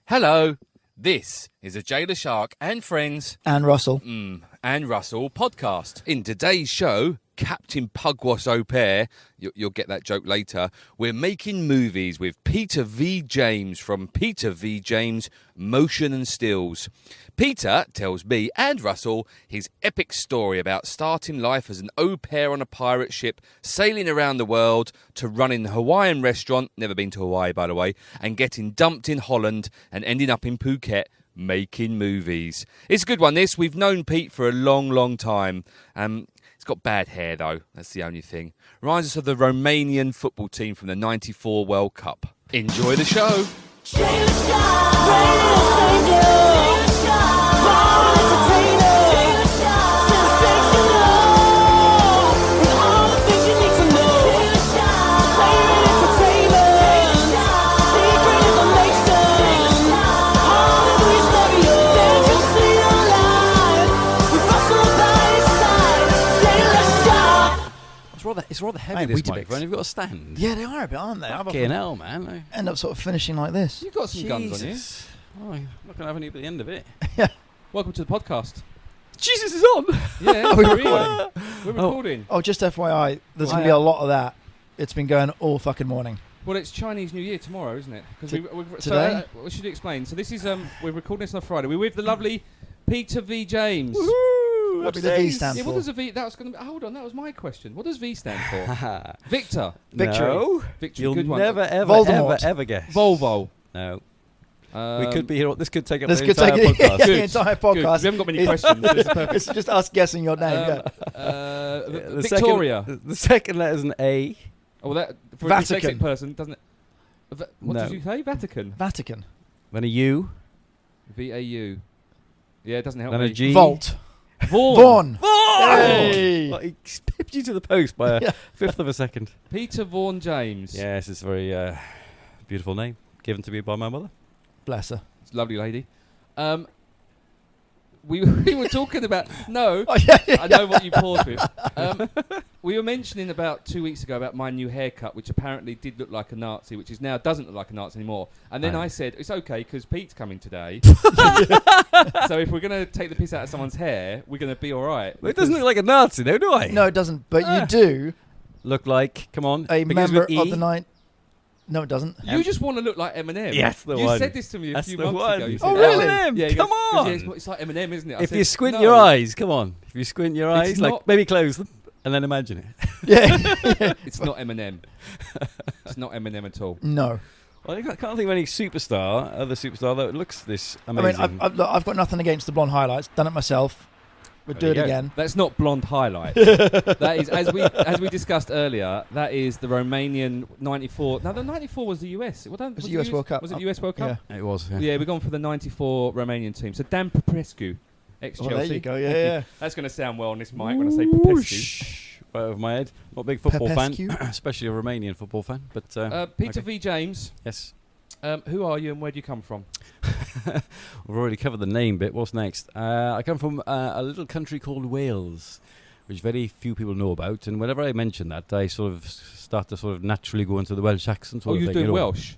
Hello, this is a Jayleshark and Friends And Russell. and Russell podcast. In today's show, Captain Pugwash Aupair, you'll get that joke later, we're making movies with Peter V. James from Peter V. James Motion and Stills. Peter tells me and Russell his epic story about starting life as an au pair on a pirate ship, sailing around the world to running a Hawaiian restaurant, never been to Hawaii by the way, and getting dumped in Holland and ending up in Phuket making movies. It's a good one this. We've known Pete for a long time. He's got bad hair though, that's the only thing. Reminds us of the Romanian football team from the 94 World Cup. Enjoy the show. It's rather heavy, this microphone. You've got a stand. Yeah, they are a bit, aren't they? Fucking hell, man. End up sort of finishing like this. You've got some guns on you. Oh, I'm not going to have any at the end of it. Yeah. Welcome to the podcast. Jesus is on! Yeah, Are we we're recording? We're recording. Oh, just FYI, there's going to be a lot of that. It's been going all fucking morning. Well, it's Chinese New Year tomorrow, isn't it? Today? We should explain. So this is we're recording this on a Friday. We're with the lovely Peter V. James. What does the V stand Yeah, for? what does the V? That was going to. Hold on, that was my question. What does V stand for? Victor. Victory. No. Victory. You'll Good one. never, ever, Voldemort. ever guess. Volvo. No. We could be here. This could take up This the could entire take podcast. the entire Good. We podcast. haven't got many questions. So it's perfect. It's just us guessing your name. The Victoria. the second letter's an A. Oh, well, that for Vatican. a dyslexic person doesn't it? What No. did you say? Vatican. Vatican. Then a U. VAU. Yeah, it doesn't help Then me. a G. Vault. Vaughan. Vaughan. Hey. Well, he pipped you to the post by a fifth of a second. Peter Vaughan James. Yes, it's a very beautiful name given to me by my mother. Bless her. It's a lovely lady. We were talking about Oh, yeah. I know what you paused with. We were mentioning about 2 weeks ago about my new haircut, which apparently did look like a Nazi, which is now doesn't look like a Nazi anymore. And then I said, it's okay because Pete's coming today. So if we're going to take the piss out of someone's hair, we're going to be all right. Well, it doesn't look like a Nazi, though, do I? No, it doesn't. But you do. Look like, come on, A begins member with E. of the night. No, it doesn't. You just want to look like Eminem. Yes, the you one. said this to me a That's few the months one. ago. You Oh, said, really? Eminem, Yeah, he come goes, on. yeah, it's like Eminem, isn't it? I If said, you squint no. your eyes, come on. If you squint your It's eyes, like not- maybe close them and then imagine it. Yeah. It's not Eminem. It's not Eminem at all. No. Well, I can't think of any other superstar that looks this I mean, amazing. I've got nothing against the blonde highlights. Done it myself. We'll do There it you go. again. That's not blonde highlight. That is, as we discussed earlier, that is the Romanian 94. Now, the 94 was the US. Was the US World Cup. Was it the US World Cup? It was. Yeah, we're going for the 94 Romanian team. So Dan Popescu, ex-Chelsea. Well, there you go. Thank Yeah. That's going to sound well on this mic when I say Popescu. Whoosh, right over my head. Not a big football Popescu. fan, especially a Romanian football fan. But Peter okay. V. James, Yes. who are you and where do you come from? We've already covered the name bit. What's next? I come from a little country called Wales, which very few people know about. And whenever I mention that, I sort of start to sort of naturally go into the Welsh accent. Oh, you're doing Welsh?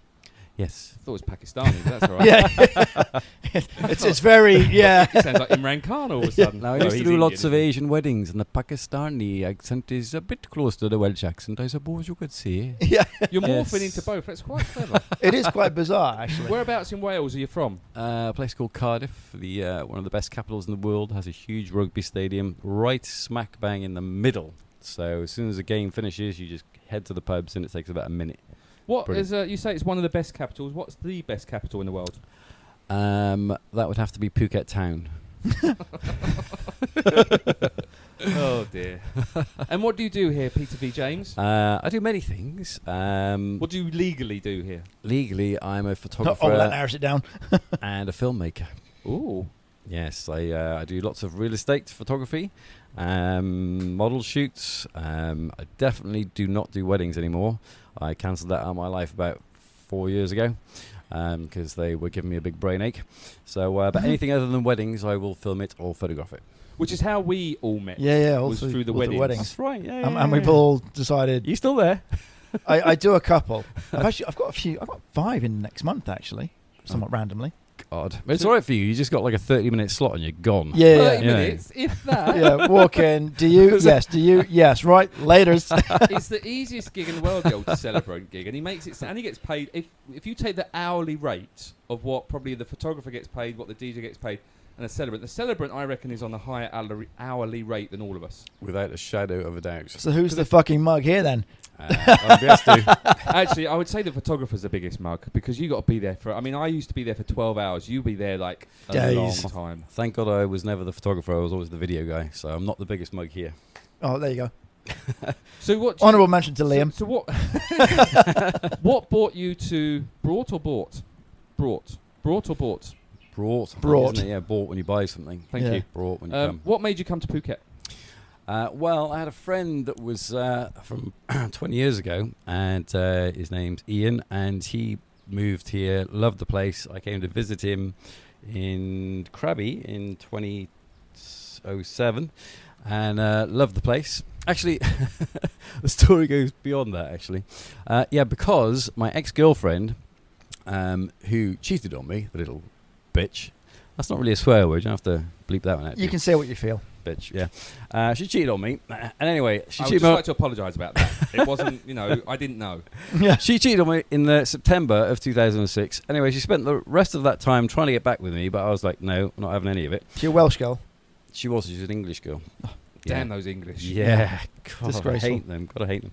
Yes. I thought it was Pakistani, but that's all right. Yeah. it's very, yeah. It sounds like Imran Khan all of a sudden. Now, I No, used to he's do lots Indian, of isn't he? Asian weddings, and the Pakistani accent is a bit close to the Welsh accent, I suppose you could say. Yeah. You're Yes. morphing into both. That's quite clever. It is quite bizarre, actually. Whereabouts in Wales are you from? A place called Cardiff, the one of the best capitals in the world, has a huge rugby stadium right smack bang in the middle. So as soon as the game finishes, you just head to the pubs, and it takes about a minute. What Brilliant. is? You say it's one of the best capitals. What's the best capital in the world? That would have to be Phuket town. Oh dear. And what do you do here, Peter V. James? I do many things. What do you legally do here? Legally, I'm a Oh, photographer that narrows it down. and a filmmaker. Ooh. Yes, I do lots of real estate photography, model shoots. I definitely do not do weddings anymore. I cancelled that out of my life about 4 years ago because they were giving me a big brain ache. So, but anything other than weddings, I will film it or photograph it. Which is how we all met. Yeah, Was also through the all weddings. That's right. Yeah, And we've all decided. You still there? I do a couple. I've got a few. I've got 5 in next month, actually. somewhat randomly. God. But it's all right for you. You just got like a 30-minute slot and you're gone. Yeah, 30 yeah. minutes, if that. Yeah, walk in. Do you? Yes. Do you? Yes. Right. Laters. It's the easiest gig in the world, the old celebrant gig, and he makes it. And he gets paid. If you take the hourly rate of what probably the photographer gets paid, what the DJ gets paid, and the celebrant I reckon is on a higher hourly rate than all of us. Without a shadow of a doubt. So who's the fucking mug here then? Actually, I would say the photographer's the biggest mug because you got to be there for. I mean, I used to be there for 12 hours. You be there like a Days. long time. Thank God I was never the photographer. I was always the video guy. So I'm not the biggest mug here. Oh, there you go. So what? Honourable mention to Liam. So what? What brought you to brought or bought? Brought or bought? Brought. Isn't it? Yeah, bought when you buy something. Thank you. Brought when you come. What made you come to Phuket? Well, I had a friend that was from 20 years ago, and his name's Ian, and he moved here, loved the place. I came to visit him in Krabi in 2007, and loved the place. Actually, the story goes beyond that, actually. Because my ex-girlfriend, who cheated on me, the little bitch. That's not really a swear word. You don't have to bleep that one out. You can say what you feel. Bitch, yeah. She cheated on me. And anyway, I would just like to apologise about that. It wasn't, I didn't know. Yeah. She cheated on me in September of 2006. Anyway, she spent the rest of that time trying to get back with me, but I was like, no, I'm not having any of it. She's a Welsh girl. She was. She's an English girl. Damn those English. Yeah. God, I Disgraceful. hate them. God, I hate them.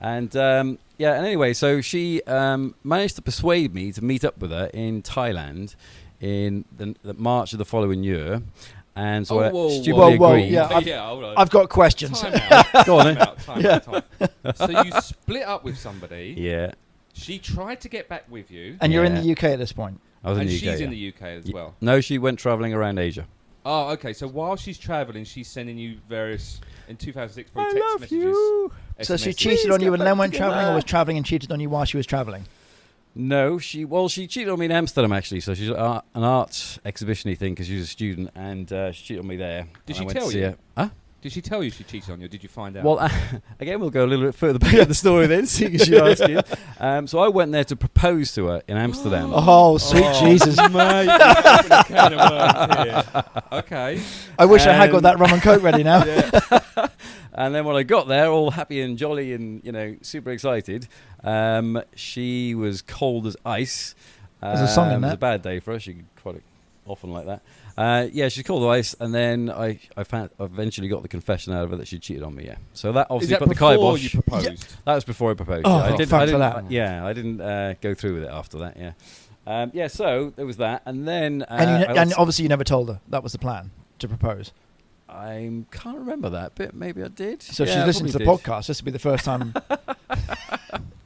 And, and anyway, so she managed to persuade me to meet up with her in Thailand in the March of the following year. And so I stupidly agreed. Yeah, hold on. I've got questions. Time out. Go on, then. Time out. So you split up with somebody. Yeah. She tried to get back with you. And you're in Yeah. the UK at this point. I was in And the UK. she's in yeah. the UK as well. No, she went travelling around Asia. Oh, okay. So while she's travelling, she's sending you various, in 2006, probably I text love messages. you. So she SMSs. cheated on you and get then back went together. travelling, or was travelling and cheated on you while she was travelling? No, she cheated on me in Amsterdam, actually. So she's an art exhibition-y thing because she was a student, and she cheated on me there. Did And she I went tell to see you? her. Huh? Did she tell you she cheated on you, or did you find out? Well, again, we'll go a little bit further back in the story then, seeing as you're asking. So I went there to propose to her in Amsterdam. Oh, sweet Jesus. mate. You're opening a can of worms here. Okay. I wish I had got that rum and coke ready now. And then when I got there, all happy and jolly and, super excited, she was cold as ice. There's a song in It was that. a bad day for her. She quite often like that. She's cold as ice. And then I eventually got the confession out of her that she cheated on me, yeah. So that Is obviously that put the before kibosh. you proposed? That was before I proposed. Oh, yeah. I fuck for that. I didn't go through with it after that, yeah. So there was that. And then... And obviously you never told her that was the plan, to propose. I can't remember that bit. Maybe I did. So Yeah, she's I listening to the probably podcast. This will be the first time.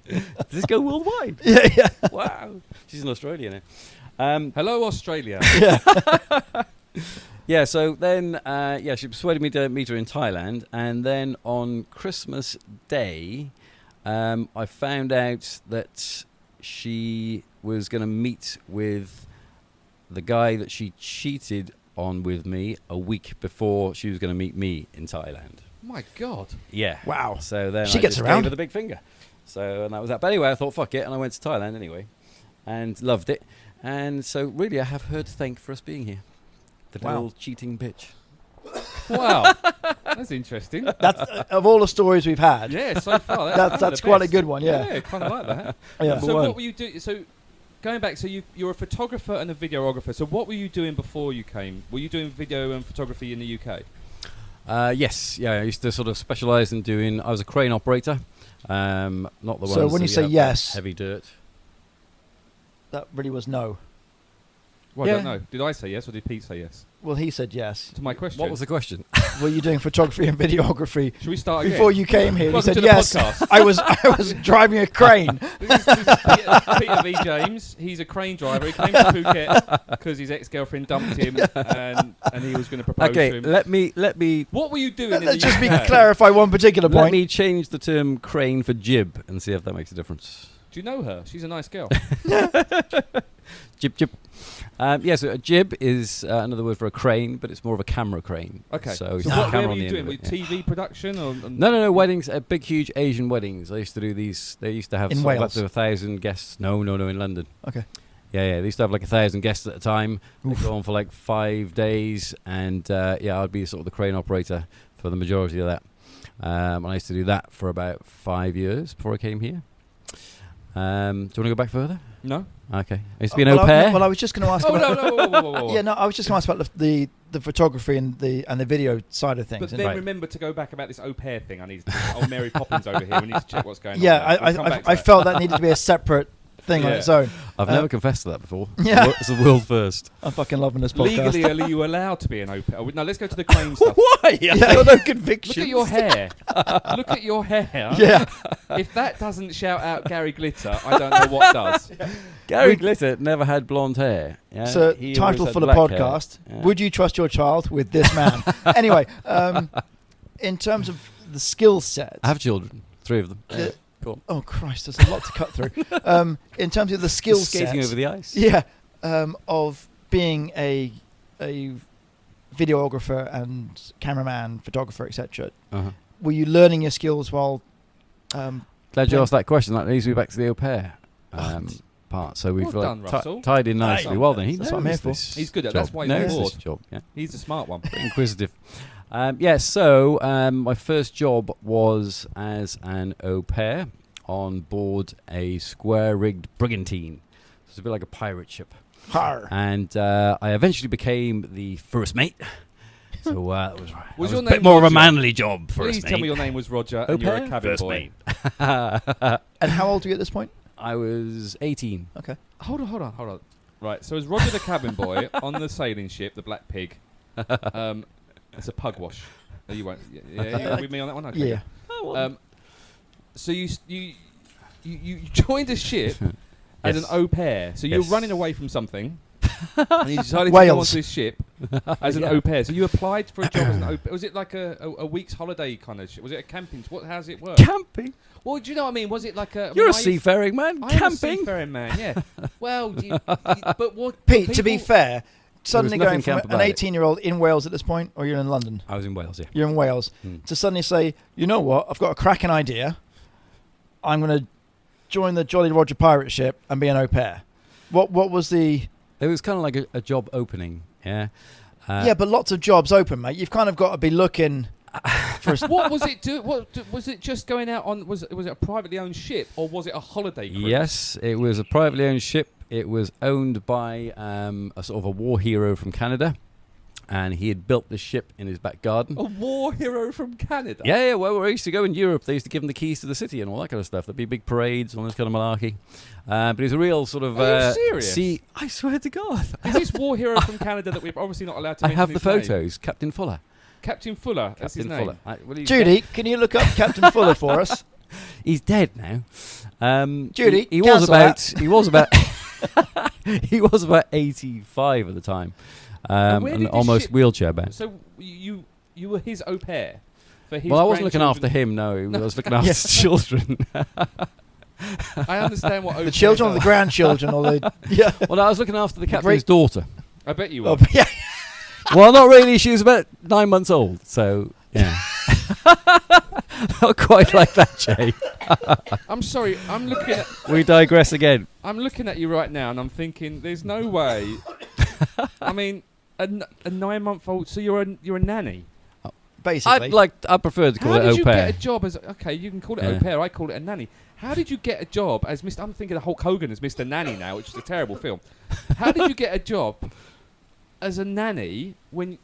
did. Does this go worldwide? Yeah. Wow. She's in Australia now. Hello, Australia. Yeah, so then, she persuaded me to meet her in Thailand. And then on Christmas Day, I found out that she was going to meet with the guy that she cheated on with me a week before she was going to meet me in Thailand. My God. Yeah. Wow. So then She I gets just around. gave her the big finger. So, and that was that. But anyway, I thought, fuck it, and I went to Thailand anyway. And loved it. And so, really, I have her to thank for us being here. The Wow. little cheating bitch. Wow. That's interesting. That's of all the stories we've had. Yeah, so far. That's quite a good one. Yeah. Yeah, kind of like that. Yeah. So what were you doing? So going back, so you're a photographer and a videographer. So what were you doing before you came? Were you doing video and photography in the UK? Yes. Yeah, I used to sort of specialise in doing... I was a crane operator. Not the one. So when you say yes- heavy dirt. That really was no. Well, Yeah. I don't know. Did I say yes or did Pete say yes? Well, he said yes. To my question. What was the question? Were you doing photography and videography Should we start again? before you came here? You Welcome said to the yes. podcast. I was driving a crane. This is Peter V. James. He's a crane driver. He came to Phuket because his ex-girlfriend dumped him and he was going to propose to Okay, him. let me What were you doing in the Let's just UK? clarify one particular let point. me change the term crane for jib and see if that makes a difference. Do you know her? She's a nice girl. Jib. So a jib is another word for a crane, but it's more of a camera crane. Okay. So, it's So a what, where camera were on the you end doing? of it, With TV production? Or, No, weddings, big, huge Asian weddings. I used to do these. They used to have In sort of up Wales? to 1,000 guests. No, in London. Okay. Yeah. They used to have like 1,000 guests at a time. They'd go on for like 5 days, and I'd be sort of the crane operator for the majority of that. And I used to do that for about 5 years before I came here. Do you want to go back further? No. Okay. I used to be an au pair. I was just going to ask. Oh no! Yeah, no, I was just going to ask about the photography and the video side of things. But then remember to go back about this au pair thing. I need old Mary Poppins over here. We need to check what's going on. Yeah, I felt that needed to be a separate thing on its own. I've never confessed to that before. Yeah. It's a world first. I'm fucking loving this podcast. Legally, are you allowed to be an au pair? No, let's go to the crane stuff. Why? Yeah, no conviction. Look at your hair. Look at your hair. Yeah. If that doesn't shout out Gary Glitter, I don't know what does. Gary Glitter never had blonde hair. Yeah? So, He title always for had the black podcast: hair. Yeah. Would you trust your child with this man? Anyway, in terms of the skill set, I have children, 3 of them. Cool. Oh Christ, there's a lot to cut through. In terms of the skill set, skating over the ice. yeah, of being a videographer and cameraman, photographer, etc. Uh-huh. Were you learning your skills while? Glad you asked that question. That leads me back to the au pair part. So we've Well done, Russell. tied in nicely. Nice. Well done. That's what I'm here for. He's good at job. that's why he's knows on this board. job. Yeah. He's a smart one. Pretty inquisitive. So my first job was as an au pair on board a square-rigged brigantine. So it's a bit like a pirate ship. Har. And I eventually became the first mate. So that was your a name bit more of a Roger? manly job, first Please mate. tell me your name was Roger Au and you're pair? a cabin First boy. mate. And how old are you at this point? I was 18. Okay. Hold on. Right, so as Roger the cabin boy on the sailing ship, the Black Pig, it's a pugwash. No, you won't. Yeah, with me on that one? Okay. Yeah. So you joined a ship as an au pair. So you're Yes. running away from something, and you decided to go Wales. onto this ship as an Yeah. au pair. So you applied for a job as an au pair. Was it like a week's holiday kind of ship? Was it a camping? How does it work? Camping? Well, do you know what I mean? Was it like a... You're a seafaring man. I am a Camping? seafaring man, yeah. Well, but what... Pete, to be fair, suddenly nothing going from camp an about it. 18-year-old in Wales at this point, or you're in London? I was in Wales, yeah. You're in Wales. To suddenly say, you know what, I've got a cracking idea. I'm going to join the Jolly Roger pirate ship and be an au pair. What was the... It was kind of like a job opening, yeah. yeah, but lots of jobs open, mate. You've kind of got to be looking for... What was it do? Was it just going out on... Was it a privately owned ship, or was it a holiday cruise? Yes, it was a privately owned ship. It was owned by a sort of a war hero from Canada, and he had built this ship in his back garden. A war hero from Canada? Yeah. Well, where I used to go in Europe, they used to give him the keys to the city and all that kind of stuff. There'd be big parades and all this kind of malarkey. But he's a real sort of... Are you serious? I swear to God. Is this war hero from Canada that we're obviously not allowed to I mention have the his name? photos. Captain Fuller. Captain Fuller, that's his Captain name. Fuller. Judy, can you look up Captain Fuller for us? He's dead now. Judy, he was cancel about... that. He was about... he was about 85 at the time. And where did And this almost ship- wheelchair bound. So you were his au pair for his Well, I wasn't looking after grandchildren? him, no. I was looking after his children. I understand what au The pair children or the does. grandchildren or the... Yeah. Well, I was looking after the captain's great- daughter. I bet you were. Oh, yeah. Well, not really. She was about 9 months old, so yeah. Not quite like that, Jay. I'm sorry. I'm looking at We digress again. you right now, and I'm thinking, there's no way. I mean, a 9-month-old. So you're a nanny. Basically. I prefer to call How it did au you pair. get a job as... Okay, you can call it Yeah. au pair. I call it a nanny. How did you get a job as Mr... I'm thinking of Hulk Hogan as Mr. Nanny now, which is a terrible film. How did you get a job as a nanny when...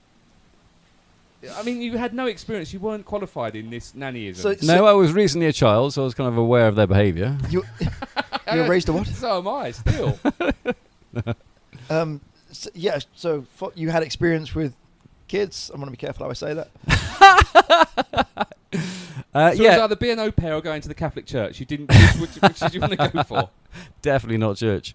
I mean, you had no experience. You weren't qualified in this nannyism. So- No, I was recently a child, so I was kind of aware of their behaviour. You were raised a what? So am I, still. So you had experience with kids. I'm going to be careful how I say that. So it was Yeah, either be an au pair or go into the Catholic Church. You didn't... which did you want to go for? definitely not church.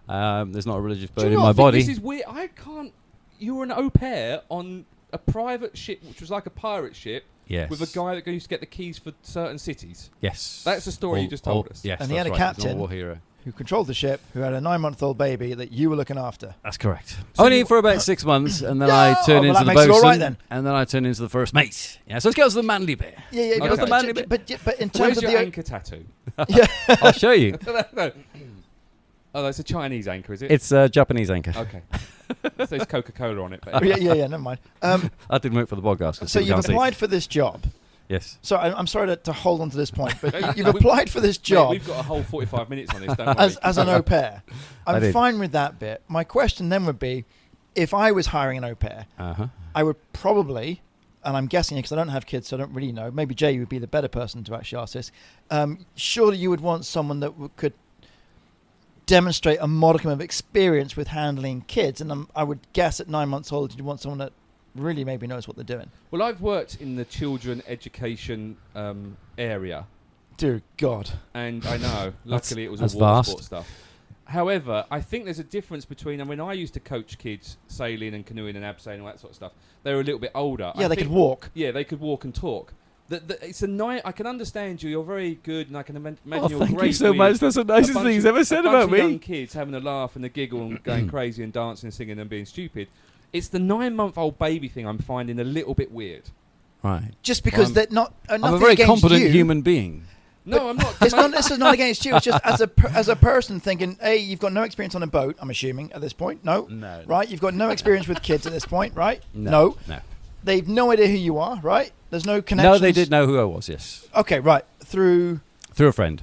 There's not a religious Do bone you in not my think body. This is weird. I can't... You were an au pair on a private ship, which was like a pirate ship, Yes. with a guy that used to get the keys for certain cities. Yes. That's the story you just told us. Yes, And he that's had a right. He's not captain. war hero. Who controlled the ship, who had a 9-month-old baby that you were looking after. That's correct. So Only you- for about 6 months, and then Yeah, I turned well, into that the makes it bosun, all right then. and then I turned into the first mate. Yeah, so let's go to the manly bit. Yeah, Okay. but, The manly but in terms Where's of your the... anchor tattoo? I'll show you. No. Oh, that's a Chinese anchor, is it? It's a Japanese anchor. Okay. It says Coca-Cola on it. But Oh, yeah, never mind. That didn't work for the podcast. 'cause So people you've can't see. applied for this job. Yes. So I'm sorry to hold on to this point, but you've We- applied for this Mate, job we've got a whole 45 minutes on this, don't we? as an au pair. I I'm did. fine with that bit. My question then would be, if I was hiring an au pair, Uh-huh. I would probably, and I'm guessing because I don't have kids, so I don't really know. Maybe Jay would be the better person to actually ask this. Surely you would want someone that could demonstrate a modicum of experience with handling kids, and I would guess at 9 months old you'd want someone that really maybe knows what they're doing. Well, I've worked in the children education area, Dear God. and I know, luckily it was that's all water vast. sport stuff. However, I think there's a difference between, I mean, I used to coach kids sailing and canoeing and abseiling and all that sort of stuff. They were a little bit older. Yeah, I they think- could walk. Yeah, they could walk and talk. It's a night. I can understand you. You're very good, and I can imagine Oh, you're thank great. you so with much. That's the a nicest bunch thing he's of- ever said a bunch about of me. young kids having a laugh and a giggle and going crazy and dancing and singing and being stupid. It's the 9-month-old baby thing I'm finding a little bit weird. Right. Just because Well, they're not. I'm nothing a very against competent you. human being. No, I'm not. It's not. This is not against you. It's just as a person thinking, hey, you've got no experience on a boat. I'm assuming at this point, no. No. Right, you've got no experience with kids at this point, right? No. They've no idea who you are, right? There's no connection. No, they did know who I was, yes. Okay, right. Through. Through a friend.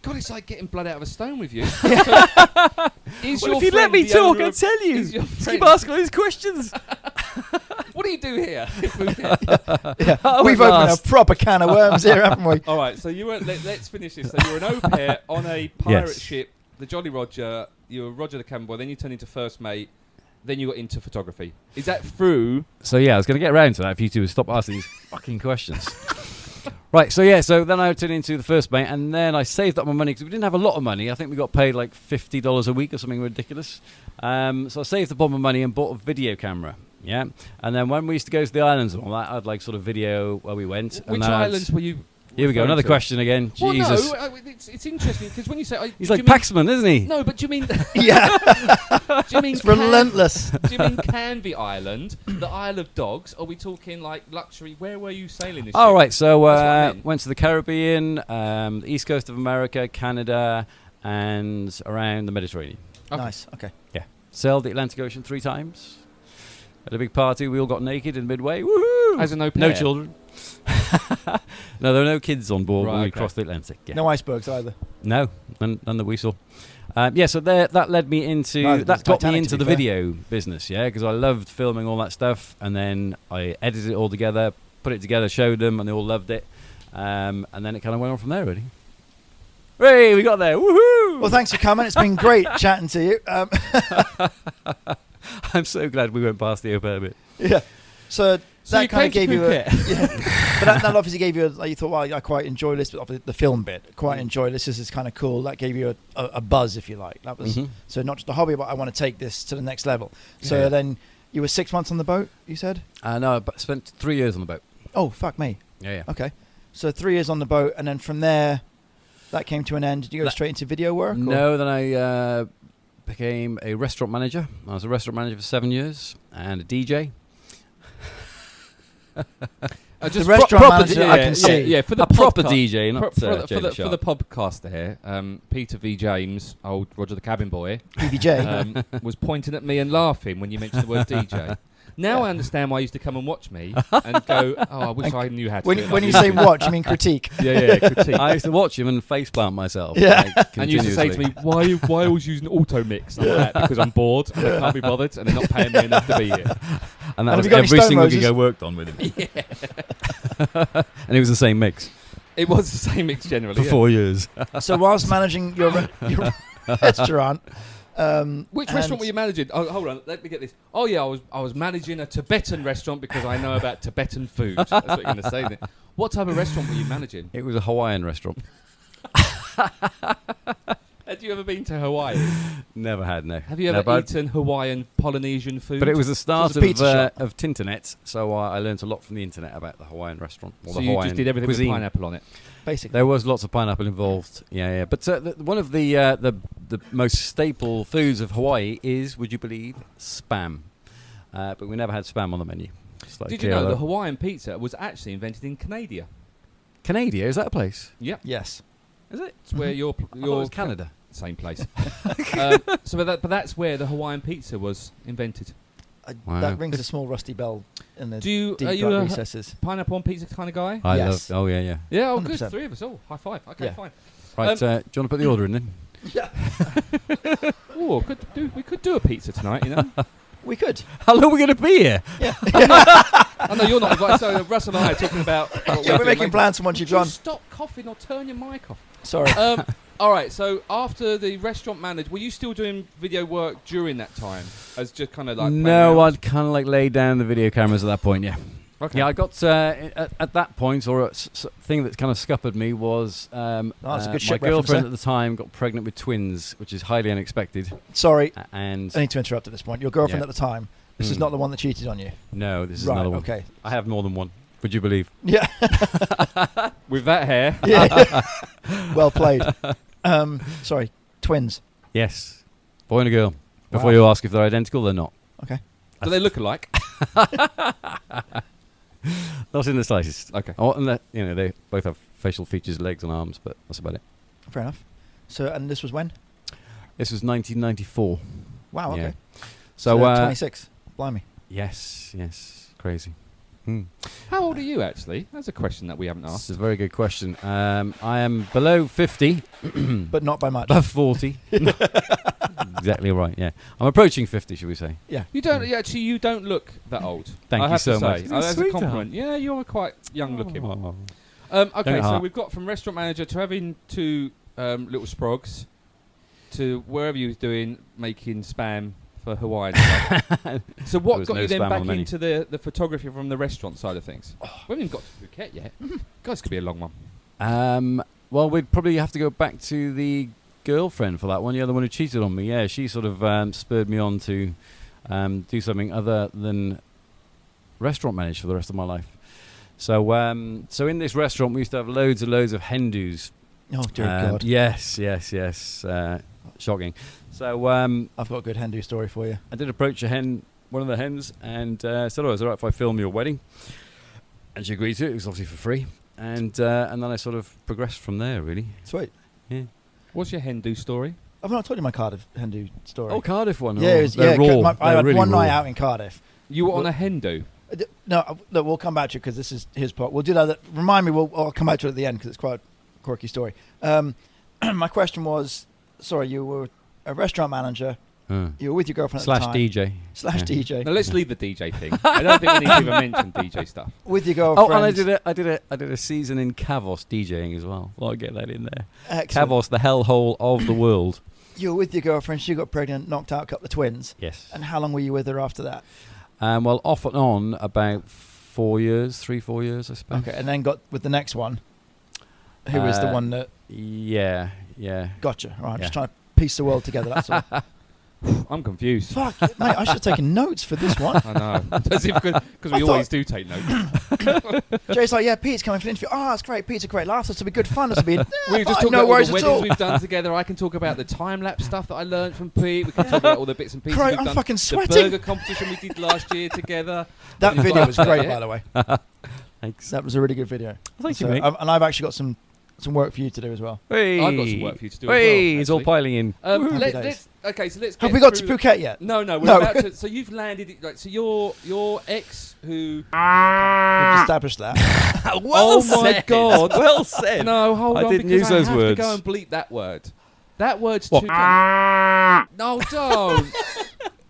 God, it's like getting blood out of a stone with you. Is Well, your if you let friend me the talk, owner I'd of- tell you. is your Keep friend- asking all these questions. What do you do here? Yeah, Oh, we've at opened a last. proper can of worms here, haven't we? All right, so you were. Let's finish this. So you were an au pair on a pirate Yes. ship, the Jolly Roger. You were Roger the cabin boy. Then you turned into first mate. Then you got into photography. Is that through? So yeah, I was going to get around to that if you two would stop asking these fucking questions. Right, so yeah, so then I turned into the first mate, and then I saved up my money because we didn't have a lot of money. I think we got paid like $50 a week or something ridiculous. So I saved up all my money and bought a video camera. Yeah, and then when we used to go to the islands and all that, I'd like sort of video where we went. Which and I'd- islands were you? Here we go, referring another to? question again. Well, Jesus, no, it's interesting because when you say he's do like you mean- Paxman, isn't he? No, but do you mean? Yeah, Do you mean it's relentless. Do you mean Canvey Island, the Isle of Dogs? Are we talking like luxury? Where were you sailing this? All ship? right, so That's what I mean. went to the Caribbean, the east coast of America, Canada, and around the Mediterranean. Okay. Nice. Okay. Yeah, sailed the Atlantic Ocean 3 times. Had a big party. We all got naked in Midway. Woohoo! As an au No pair? children. No, there were no kids on board when Right, we okay. crossed the Atlantic. Yeah. No icebergs either. No, none that we saw. Yeah, so that led me into Neither that does got Titanic, me to into be the fair. video business. Yeah, because I loved filming all that stuff, and then I edited it all together, put it together, showed them, and they all loved it. And then it kind of went on from there, really. Hey, we got there! Woohoo! Well, thanks for coming. It's been great chatting to you. I'm so glad we went past the au pair bit. Yeah. So So you that kind of came gave to you a, Phuket. yeah. But that obviously gave you like you thought, well, I quite enjoy this, but obviously the film bit, quite enjoy this. This is kind of cool. That gave you a buzz, if you like. That was Mhm. so not just a hobby, but I want to take this to the next level. So Yeah. then you were 6 months on the boat, you said? No, I spent 3 years on the boat. Oh, fuck me. Yeah. Okay. So 3 years on the boat, and then from there, that came to an end. Did you go That- straight into video work? or- No, then I became a restaurant manager. I was a restaurant manager for 7 years and a DJ. The restaurant proper manager, D- I can see. Yeah, for the A proper podcast- DJ, not for the Jayleshark. podcaster here, Peter V. James, old Roger the cabin boy, PVJ. was pointing at me and laughing when you mentioned the word DJ. Now I understand why you used to come and watch me and go, "Oh, I wish I knew how to." do it when like you this." say watch, you mean critique. yeah, critique. I used to watch him and faceplant myself. Yeah. like, And you used to say to me, continuously. why always using auto mix? I'm like that because I'm bored and I can't be bothered and they're not paying me enough to be here. And that And have was you got any every Stone single Roses? gig I worked on with him. And it was the same mix It was the same mix generally. for yeah. 4 years. So whilst managing your restaurant, Which and- restaurant were you managing? Oh, hold on, let me get this. Oh yeah, I was managing a Tibetan restaurant because I know about Tibetan food. That's what you're going to say. Isn't it? What type of restaurant were you managing? It was a Hawaiian restaurant. Had you ever been to Hawaii? Never had, no. Have you No, ever but- eaten Hawaiian Polynesian food? But it was the start So it was a pizza of Tinternet, so I learned a lot from the internet about the Hawaiian restaurant. Or so the you Hawaiian just did everything cuisine. with pineapple on it. basically. There was lots of pineapple involved. Yeah. But one of the most staple foods of Hawaii is, would you believe, spam. But we never had spam on the menu. It's like Did you know the Hawaiian pizza was actually invented in Canada? Canada, is that a place? Yep. Yes. Is it? It's where Mhm. your I thought it was Canada. same place. But that's where the Hawaiian pizza was invented. Wow. That rings a small rusty bell in the Are deep you dark a recesses. pineapple on pizza kind of guy? I Yes. love. Oh yeah, yeah. Yeah, oh, good. 100%. 3 of us. Oh, high five. Okay, Yeah. fine. Right. Do you want to put the order in then? Yeah, Oh, we could do a pizza tonight, you know? we could. How long are we going to be here? I know you're not invited. So Russ and I are talking about. What Yeah, we're doing making later. plans for once you've Would you gone. stop coughing or turn your mic off. Sorry. All right. So after the restaurant manager, were you still doing video work during that time, as just kind of like? No, playing I'd kind of like lay down the video cameras at that point. Yeah. around? Okay. Yeah, I got at that point, or a thing that kind of scuppered me was that's a good my shit reference girlfriend there. at the time got pregnant with twins, which is highly unexpected. Sorry, And I need to interrupt at this point. Your girlfriend Yeah. at the time. This is Mm. not the one that cheated on you. no, this is Right. another one. Okay. I have more than one. Would you believe? Yeah. With that hair. Yeah. Well played. Sorry. Twins. Yes, boy and a girl. Before Wow. you ask if they're identical, they're not. Do they look alike? Not in the slightest. Okay. Oh, and they both have facial features, legs and arms, but that's about it. Fair enough. So, and this was when? This was 1994. Wow. Okay. Yeah. So, 26. Blimey. yes, crazy. How old are you actually? That's a question that we haven't That's asked. a very good question. I am below 50, But not by much. above 40. Exactly right. Yeah, I'm approaching 50, should we say? You don't actually. You don't look that old. Thank I you have so to much. say. Isn't it That's a sweet, compliment. Yeah, you're quite young looking. Oh. Okay, Don't so heart. we've got from restaurant manager to having two little sprogs to wherever you was doing making spam for Hawaiian stuff. So There what was got no you then spam on back the menu. into the photography from the restaurant side of things? We haven't even got to Phuket yet. God, this could be a long one. Well, we'd probably have to go back to the girlfriend for that one. Yeah, the one who cheated on me. Yeah, she sort of spurred me on to do something other than restaurant manage for the rest of my life. So, so in this restaurant, we used to have loads of hen-dos. Oh, dear God. Yes. Shocking. So I've got a good Hindu story for you. I did approach one of the hens, and said, "Oh, is it all right if I film your wedding?" And she agreed to it. It was obviously for free. And then I sort of progressed from there, really. Sweet. Yeah. What's your Hindu story? I've not told you my Cardiff Hindu story. Oh, Cardiff one. Yeah, oh, it was, they're yeah. raw. I They're had really one raw. night out in Cardiff. You were on a Hindu. No, look, we'll come back to it because this is his part. We'll do that. Remind me. I'll come back to it at the end because it's quite a quirky story. My question was, sorry, you were a restaurant manager. You were with your girlfriend at the time. DJ. Slash Yeah. DJ. Now let's leave the DJ thing. I don't think we need to even mention DJ stuff. With your Oh, girlfriend. and I did a season in Kavos DJing as well. Well, I'll get that in there. Excellent. Kavos, the hellhole of the world. You were with your girlfriend. She got pregnant, knocked out a couple of twins. Yes. And how long were you with her after that? Well, off and on about 4 years, 3-4 years, I suppose. Okay, and then got with the next one, who was the one that Yeah. got you. All right, I'm just Yeah. trying to piece the world together. That's all. I'm confused. Fuck, mate, I should have taken notes for this one. I know. Because we always do take notes. Jay's like, yeah, Pete's coming for the interview. Oh, that's great. Pete's a great laugh. This will be good fun. This will be We fine, just talk no about all worries the at weddings all. we've done together. I can talk about the time-lapse stuff that I learned from Pete. We can talk about all the bits and pieces Christ, we've I'm done. fucking The sweating. burger competition we did last year together. That We've video got- was great, Yeah. by the way. Thanks. That was a really good video. Thank So, you, mate. and I've actually got some work for you to do as well. Hey. I've got some work for you to do as Hey, well, it's all actually. piling in. Happy Let's days. okay. So let's. Have get we got to through- Phuket yet? No, we're No. about to. So you've landed. So your ex who. We've established that. Oh my God. Well said. No, hold I on. didn't because use I those have words. to go and bleep that word. That word's What? too. No, don't.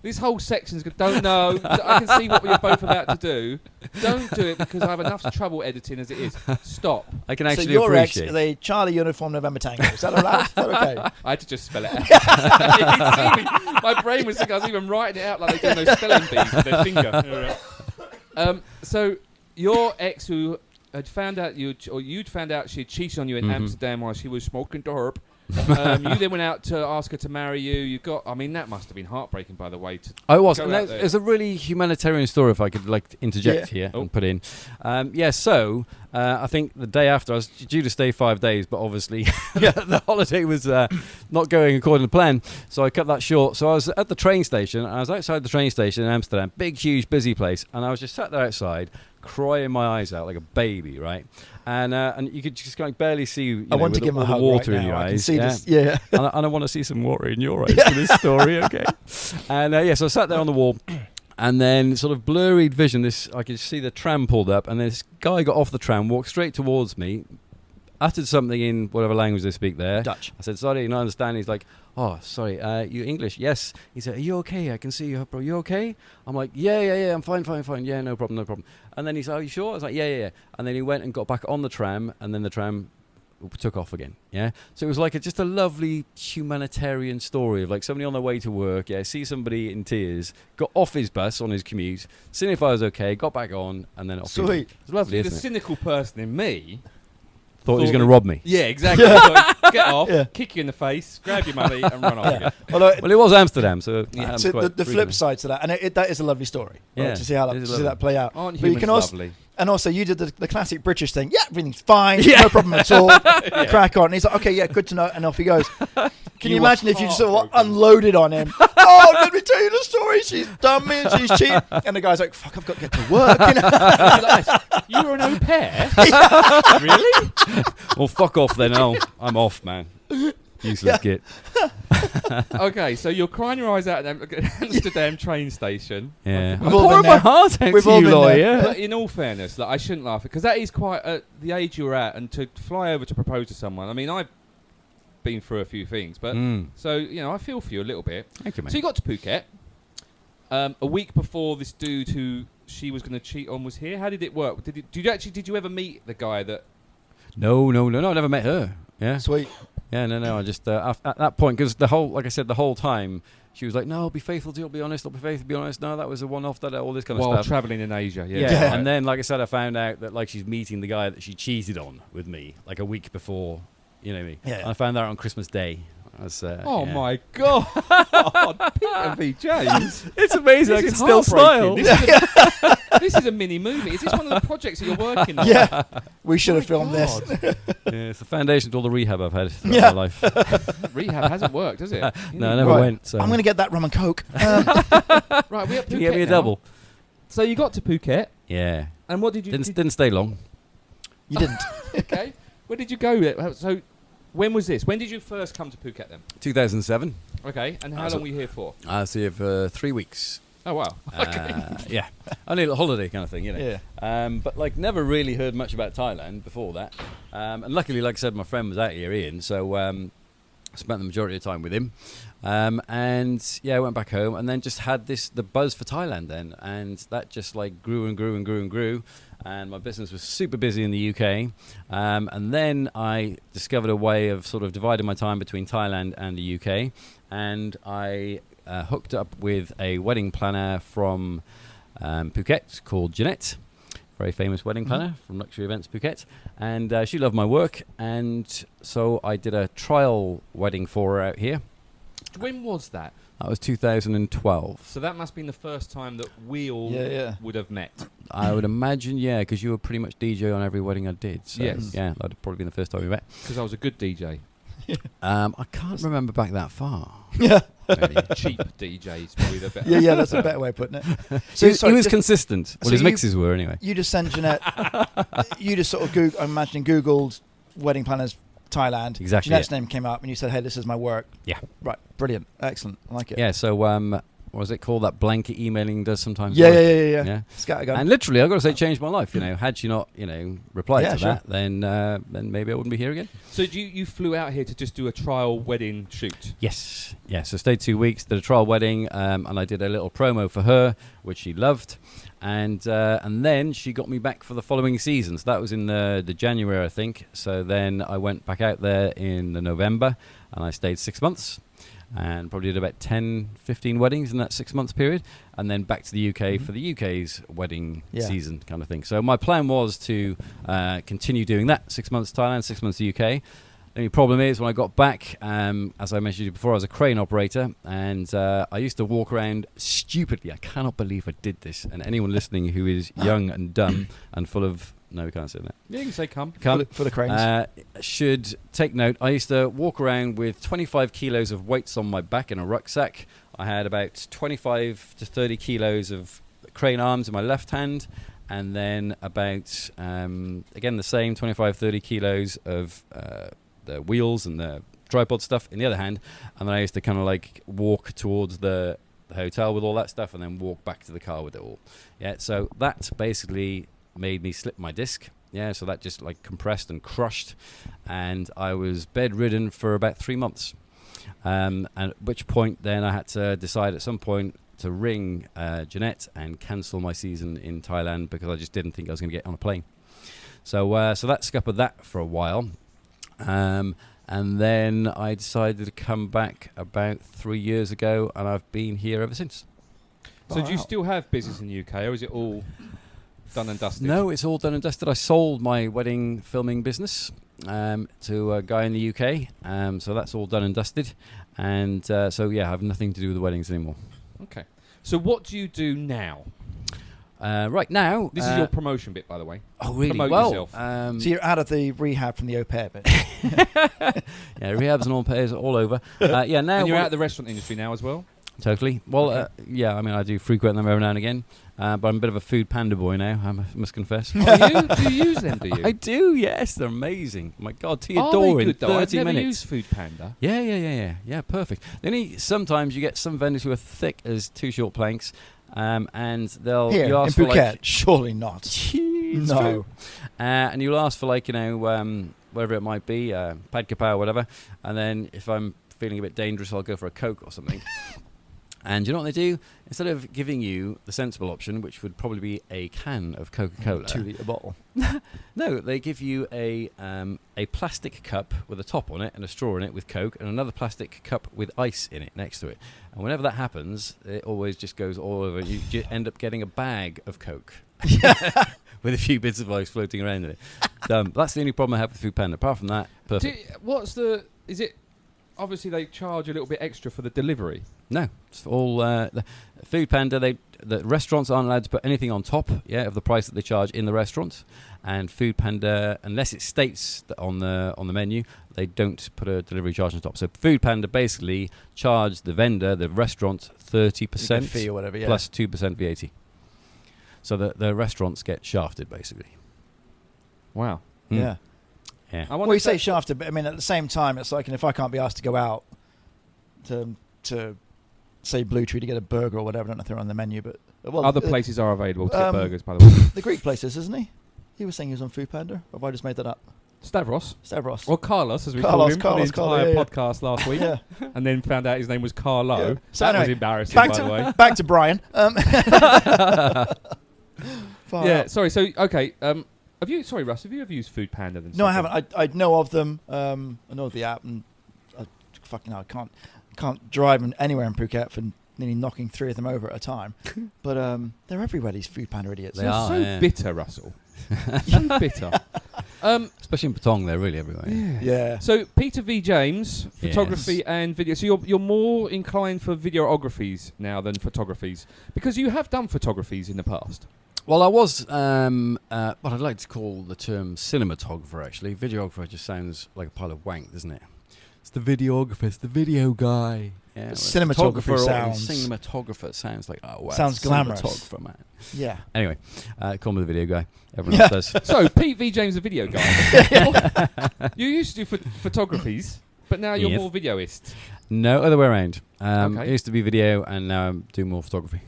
This whole section's good. Don't know. I can see what we're both about to do. Don't do it because I have enough trouble editing as it is. Stop. I can So actually your ex appreciate. is a Charlie uniform November Tango. Is that allowed? Is that okay? I had to just spell it out. You can see me. My brain was thinking I was even writing it out like they do those spelling bees with their finger. So your ex who had found out you'd found out she'd cheated on you in Mhm. Amsterdam while she was smoking derp. You then went out to ask her to marry you. You got. I mean, that must have been heartbreaking, by the way. To I was. go And out there. there's a really humanitarian story, if I could interject here Oh. and put in. So I think the day after I was due to stay 5 days, but obviously the holiday was not going according to plan, so I cut that short. So I was at the train station. I was outside the train station in Amsterdam, big, huge, busy place, and I was just sat there outside, crying my eyes out like a baby, right? And you could just like barely see. I want to give him a hug water right in now. your I can eyes. see this. Yeah. And I want to see some water in your eyes for this story, okay? And so I sat there on the wall, and then sort of blurry vision. I could see the tram pulled up, and this guy got off the tram, walked straight towards me, uttered something in whatever language they speak there. Dutch. I said, "Sorry, you don't understand." He's like, "Oh, sorry, you English?" "Yes." He said, "Are you okay? I can see you, bro. You okay?" I'm like, yeah, I'm fine. Yeah, no problem. And then he said, "Are you sure?" I was like, yeah. And then he went and got back on the tram, and then the tram took off again. Yeah. So it was like just a lovely humanitarian story of like somebody on their way to work. Yeah, see somebody in tears, got off his bus on his commute, seen if I was okay, got back on, and then off. Sweet. It's lovely, The isn't it? cynical person in me Thought he was going to rob me. Yeah, exactly. Like, get off, Yeah. kick you in the face, grab your money, and run off again. Although, Well, it was Amsterdam, so so the flip side to that, and that is a lovely story. Yeah, to see how it is to see lovely. that play out. Aren't But you humans can also, lovely? and also you did the classic British thing. Yeah, everything's fine, no problem at all. Crack on. And he's like, okay, yeah, good to know. And off he goes. Can you You were imagine if you just sort of heartbroken. unloaded on him? Oh, let me tell you the story. She's done me and she's cheating. And the guy's like, fuck, I've got to get to work. You know? You were an au pair? Really? Well, fuck off then. I'm off, man. Useless git. Okay, so you're crying your eyes out at Amsterdam train station. Yeah. We've I'm all been pouring my there. heart out We've to all you, been Loy, there. yeah. But in all fairness, like, I shouldn't laugh because that is quite the age you're at, and to fly over to propose to someone. I mean, I've been through a few things, but so I feel for you a little bit. Thank you, mate. So you got to Phuket a week before this dude who she was going to cheat on was here. How did it work? Did you ever meet the guy that? No, I never met her. Yeah. Sweet. Yeah, no. I just at that point, because the whole time she was like, "No, I'll be faithful to you. I'll be honest. I'll be faithful. Be honest. No, that was a one-off. That all this kind of While stuff." travelling in Asia, Yeah. And then, like I said, I found out that like she's meeting the guy that she cheated on with me like a week before. You know me. Yeah. I found that on Christmas Day. Oh my God, Peter V. James! It's amazing. I This can is still smile. heartbreaking. This is a mini movie. Is this one of the projects that you're working on? Yeah. We should have filmed this. Yeah, it's the foundation to all the rehab I've had throughout Yeah. my life. Rehab hasn't worked, has it? No, I never Right. went. So. I'm going to get that rum and coke. Right, we're at Phuket Can you get me a now. double? So you got to Phuket, Yeah. and what did you? Didn't stay long. You didn't. Okay, where did you go? So, when was this? When did you first come to Phuket then? 2007. Okay, and how That's long were you here for? I was here for 3 weeks. Oh wow. Yeah. Only a holiday kind of thing, you know. Yeah. But like never really heard much about Thailand before that. And luckily, like I said, my friend was out here, Ian, so I spent the majority of the time with him. And yeah, I went back home and then just had the buzz for Thailand then. And that just like grew and grew and grew and grew. And my business was super busy in the UK. And then I discovered a way of sort of dividing my time between Thailand and the UK. And I hooked up with a wedding planner from Phuket called Jeanette. Very famous wedding planner from Luxury Events Phuket. And she loved my work. And so I did a trial wedding for her out here. When was that? That was 2012. So that must have been the first time that we all would have met. I would imagine, yeah, because you were pretty much DJ on every wedding I did. So Yes. yeah, that'd have probably been the first time we met. Because I was a good DJ. I can't remember back that far. Yeah. Really. Cheap DJs, probably the better. Yeah, that's a better way of putting it. He was just- consistent. Well, so his you- mixes were anyway. You just sent Jeanette. You just sort of I'm imagining Googled wedding planners Thailand. Exactly, Jeanette's yeah. name came up, and you said, "Hey, this is my work." Yeah. Right. Brilliant. Excellent. I like it. Yeah, so what was it called? That blanket emailing does sometimes Yeah. work. Yeah. Yeah. Scattergun. And literally, I've got to say, it changed my life. You know, had she not, replied Yeah, to sure. that, then maybe I wouldn't be here again. So you flew out here to just do a trial wedding shoot? Yes. Yeah. So stayed 2 weeks, did a trial wedding, and I did a little promo for her, which she loved, and then she got me back for the following season. So that was in the January, I think. So then I went back out there in the November, and I stayed 6 months. And probably did about 10, 15 weddings in that 6 months period, and then back to the UK for the UK's wedding season kind of thing. So my plan was to continue doing that, 6 months Thailand, 6 months UK. The only problem is when I got back, as I mentioned to you before, I was a crane operator, and I used to walk around stupidly. I cannot believe I did this. And anyone listening who is young and dumb and full of... No, we can't say that. Yeah, you can say come. For the cranes. Should take note. I used to walk around with 25 kilos of weights on my back in a rucksack. I had about 25 to 30 kilos of crane arms in my left hand, and then about, again, the same 25, 30 kilos of the wheels and the tripod stuff in the other hand. And then I used to kind of like walk towards the hotel with all that stuff and then walk back to the car with it all. Yeah, so that basically made me slip my disc. Yeah, so that just like compressed and crushed, and I was bedridden for about 3 months. And at which point then I had to decide at some point to ring Jeanette and cancel my season in Thailand because I just didn't think I was going to get on a plane. So so that scuppered that for a while. And then I decided to come back about 3 years ago, and I've been here ever since. So do you still have business in the UK, or is it all done and dusted? No, it's all done and dusted. I sold my wedding filming business to a guy in the UK, so that's all done and dusted. And so, yeah, I have nothing to do with the weddings anymore. Okay. So what do you do now? Right now... This is your promotion bit, by the way. Oh, really? Promote well, yourself. So you're out of the rehab from the Aupair bit. Yeah, rehabs and Aupairs all over. Yeah, now... And you're out of the restaurant industry now as well? Totally. Well, yeah, I mean, I do frequent them every now and again, but I'm a bit of a food panda boy now, I must confess. Oh, do you use them, do you? I do, yes. They're amazing. My God, Are Theodore they in good, 30 though? I've never minutes. used Food Panda. Yeah, perfect. Sometimes you get some vendors who are thick as 2 short planks, and they'll... Here, you in ask for Phuket, like, surely not. It's No. true. And you'll ask for like, whatever it might be, pad kapow or whatever, and then if I'm feeling a bit dangerous, I'll go for a Coke or something. And you know what they do? Instead of giving you the sensible option, which would probably be a can of Coca-Cola, 2-litre bottle. no, they give you a plastic cup with a top on it and a straw in it with Coke, and another plastic cup with ice in it next to it. And whenever that happens, it always just goes all over. You end up getting a bag of Coke with a few bits of ice floating around in it. That's the only problem I have with Food Panda. Apart from that, perfect. Is it... Obviously, they charge a little bit extra for the delivery. No, it's all the Food Panda. The restaurants aren't allowed to put anything on top, of the price that they charge in the restaurant. And Food Panda, unless it states that on the menu, they don't put a delivery charge on top. So Food Panda basically charge the vendor, the restaurant, 30% fee or whatever, plus 2% VAT. So the restaurants get shafted basically. Wow. Yeah. Yeah. Well, you say shafted, but I mean, at the same time, it's like, and if I can't be asked to go out to say Blue Tree to get a burger or whatever, I don't know if they're on the menu, but other places are available to get burgers, by the way. The Greek places, isn't he? He was saying he was on Food Panda. Or have I just made that up? Stavros. Or Carlos, as we Carlos, called him on the entire yeah. podcast last week. Yeah. And then found out his name was Carlo. Yeah. So that anyway, was embarrassing, by the way. Back to Brian. Sorry. So, okay. Sorry, Russ, have you ever used Food Panda? No, I haven't. I know of them. I know of the app, and I can't drive anywhere in Phuket for nearly knocking 3 of them over at a time. But they're everywhere, these Food Panda idiots. They are, so bitter, Russell. So bitter. Especially in Patong, they're really everywhere. Yeah. So Peter V. James, photography and video. So you're more inclined for videographies now than photographies, because you have done photographies in the past. Well, I was what I'd like to call the term cinematographer, actually. Videographer just sounds like a pile of wank, doesn't it? It's the videographer, it's the video guy. Yeah, cinematographer sounds like, oh, wow. Sounds glamorous. Cinematographer, man. Yeah. Anyway, call me the video guy. Everyone else does. So, Pete V. James, the video guy. You used to do photographies, but now you're more videoist. No, other way around. Okay. I used to be video, and now I'm doing more photography.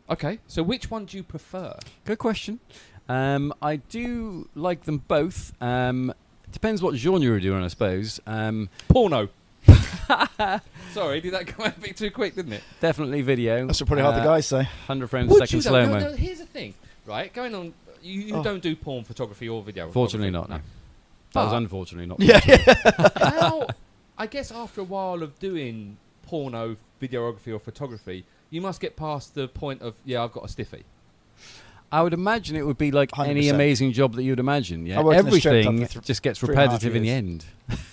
Okay, so which one do you prefer? Good question. I do like them both. Depends what genre you're doing, I suppose. Porno. Sorry, did that come out a bit too quick, didn't it? Definitely video. That's what probably half the guys say. 100 frames a second slow-mo. No, here's the thing, right? Going on, you don't do porn photography or video. Fortunately not, no. That was unfortunately not. How, I guess after a while of doing porno, videography or photography, you must get past the point of, I've got a stiffy. I would imagine it would be like 100%. any amazing job that you'd imagine. Yeah, I worked in a strip everything club for just gets 3.5 repetitive in the years. end.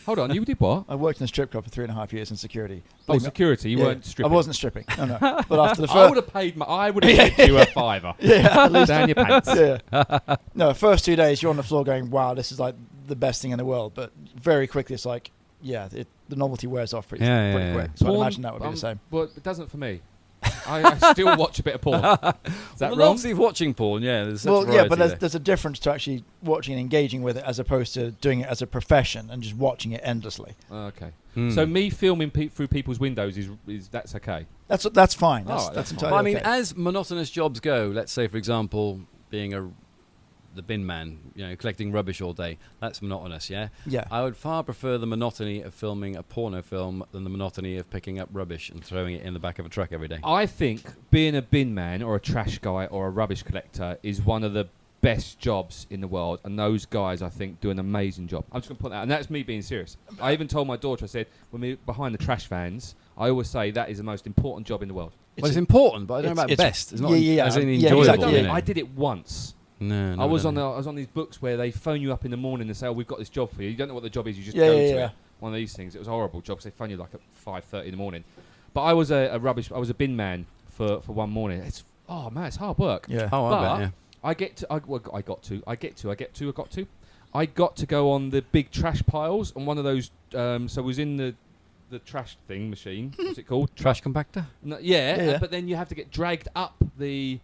Hold on, you did what? I worked in a strip club for 3.5 years in security. Security. You weren't stripping. I wasn't stripping. No. But after the I first, would have paid. I would have paid you a $5. at least Down your pants. Yeah. No, first 2 days you're on the floor going, "Wow, this is like the best thing in the world." But very quickly it's like, the novelty wears off pretty quick. So I'd imagine that would be the same. Well, it doesn't for me. I still watch a bit of porn. Is that well, wrong? obviously, watching porn, yeah. There's such Well, yeah, variety but there. there's a difference to actually watching and engaging with it as opposed to doing it as a profession and just watching it endlessly. Okay. Hmm. So me filming through people's windows is that's okay. That's fine. That's That's that's fine. entirely Well, I mean, okay. as monotonous jobs go, let's say, for example, being the bin man, collecting rubbish all day, that's monotonous, yeah? Yeah. I would far prefer the monotony of filming a porno film than the monotony of picking up rubbish and throwing it in the back of a truck every day. I think being a bin man or a trash guy or a rubbish collector is one of the best jobs in the world, and those guys, I think, do an amazing job. I'm just going to put that, and that's me being serious. I even told my daughter, I said, when we're behind the trash vans, I always say that is the most important job in the world. Well, it's important, but I don't know about it's- best. It's not yeah, as in yeah, enjoyable. exactly. you know. I did it once. No, I was no, on no. I was on these books where they phone you up in the morning and say, "Oh, we've got this job for you." You don't know what the job is. You just Yeah, go yeah, to yeah. it. One of these things. It was a horrible job. 'Cause they phone you like at 5:30 in the morning. But I was I was a bin man for one morning. It's it's hard work. Yeah. Oh, But I bet, yeah. I got to go on the big trash piles on one of those. So I was in the trash thing machine. What's it called? Trash compactor? No, Yeah. but then you have to get dragged up the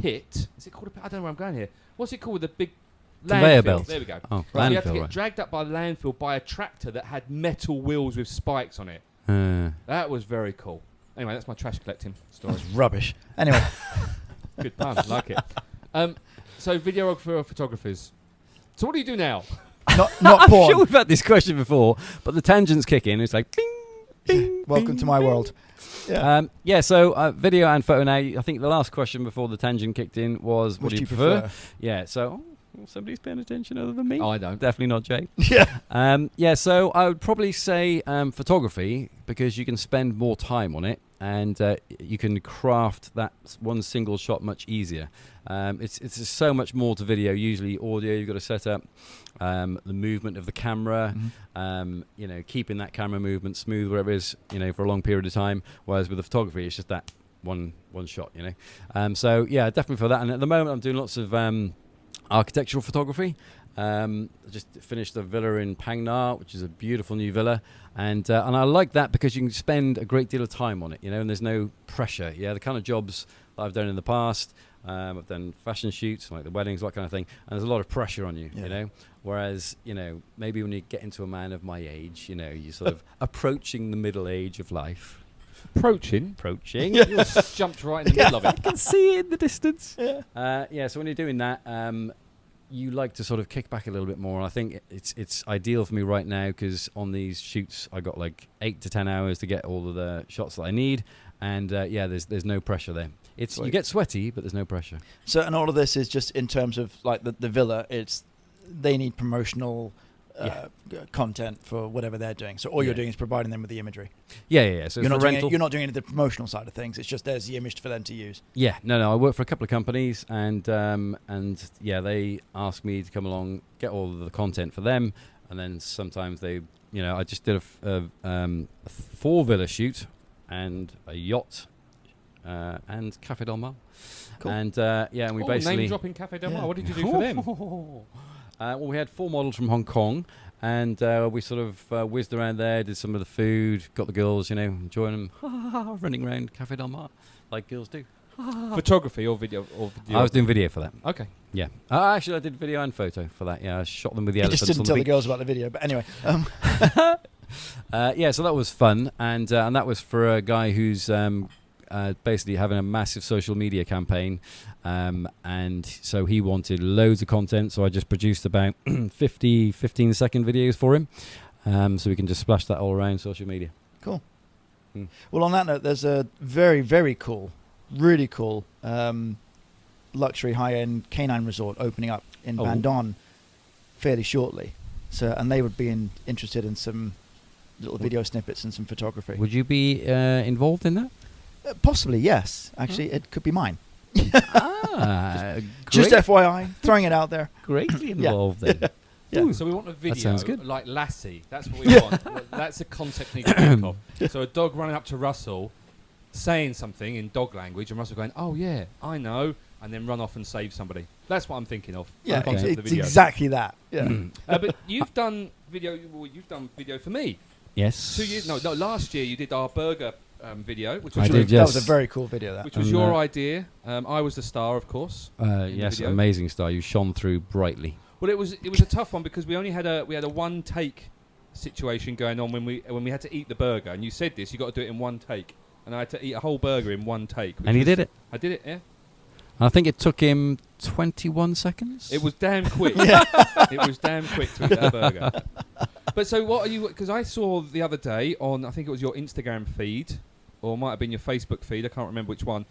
pit. Is it called a pit? I don't know where I'm going here. What's it called? The big Conveyor landfill. belt. There we go. Oh, Right. You have to landfill, get right. dragged up by the landfill by a tractor that had metal wheels with spikes on it. That was very cool. Anyway, that's my trash collecting story. That's rubbish. Anyway, Good pun. Like it. So videographer or photographers. So what do you do now? not I'm porn. sure we've had this question before, but the tangents kick in. It's like, bing, bing, Welcome bing, to my bing. world. Yeah. So video and photo now. I think the last question before the tangent kicked in was, what Which do you prefer? prefer? Yeah, so somebody's paying attention other than me. Oh, I don't. Definitely not Jay. Yeah. So I would probably say photography, because you can spend more time on it and you can craft that one single shot much easier. It's just so much more to video. Usually audio, you've got to set up the movement of the camera, keeping that camera movement smooth wherever it is, for a long period of time. Whereas with the photography, it's just that one shot, So yeah, definitely for that. And at the moment, I'm doing lots of architectural photography. I just finished a villa in Phang Nga, which is a beautiful new villa, and I like that because you can spend a great deal of time on it, and there's no pressure. Yeah, the kind of jobs that I've done in the past, I've done fashion shoots, like the weddings, that kind of thing, and there's a lot of pressure on you, Whereas, maybe when you get into a man of my age, you're sort of approaching the middle age of life. Approaching. Yeah. You just jumped right in the middle of I it. can see it in the distance. Yeah. So when you're doing that, you like to sort of kick back a little bit more. And I think it's ideal for me right now because on these shoots, I got like 8 to 10 hours to get all of the shots that I need. And there's no pressure there. You get sweaty, but there's no pressure. So, and all of this is just in terms of like the villa. They need promotional content for whatever they're doing. So all you're doing is providing them with the imagery. Yeah. So You're not for doing rental, you're not doing any of the promotional side of things. It's just there's the image for them to use. Yeah, no. I work for a couple of companies, and they ask me to come along, get all of the content for them, and then sometimes they, I just did a 4-villa shoot and a yacht and Café Del Mar. Cool. And and we basically name dropping Café Del Mar. Yeah. What did you do for them? Well, we had 4 models from Hong Kong, and we sort of whizzed around there, did some of the food, got the girls, enjoying them, running around Café Del Mar like girls do. Photography or video? I was doing video for that. Okay. Yeah. Actually, I did video and photo for that. Yeah, I shot them with the You elephants just didn't on tell the the beach. girls about the video, but anyway. So that was fun, and that was for a guy who's basically having a massive social media campaign, and so he wanted loads of content, so I just produced about 15-second videos for him, so we can just splash that all around social media. Cool. Well, on that note, there's a very, very cool, really cool luxury high-end canine resort opening up in Bandon fairly shortly. So, and they would be interested in some little video snippets and some photography. Would you be involved in that? Possibly, yes. Actually, it could be mine. Great, Just FYI, throwing it out there. greatly involved then. Yeah. Ooh, So we want a video sounds good. like Lassie. That's what we want. That's the concept we need to think of. So a dog running up to Russell, saying something in dog language, and Russell going, "Oh yeah, I know," and then run off and save somebody. That's what I'm thinking of. Yeah, the concept of the it's video. exactly that. Yeah. But you've done video. Well, you've done video for me. Yes. 2 years. No, last year you did our burger video, which I was did, That was yes. a very cool video. That. which was And, your idea. I was the star, of course. in the Yes, video. amazing star. You shone through brightly. Well, it was a tough one because we only had a one take situation going on when we had to eat the burger, and you said this, you got to do it in one take, and I had to eat a whole burger in one take. And he did it. I did it. Yeah. I think it took him 21 seconds. It was damn quick. It was damn quick to eat that burger. But so what are you... Because I saw the other day on, I think it was your Instagram feed, or it might have been your Facebook feed, I can't remember which one,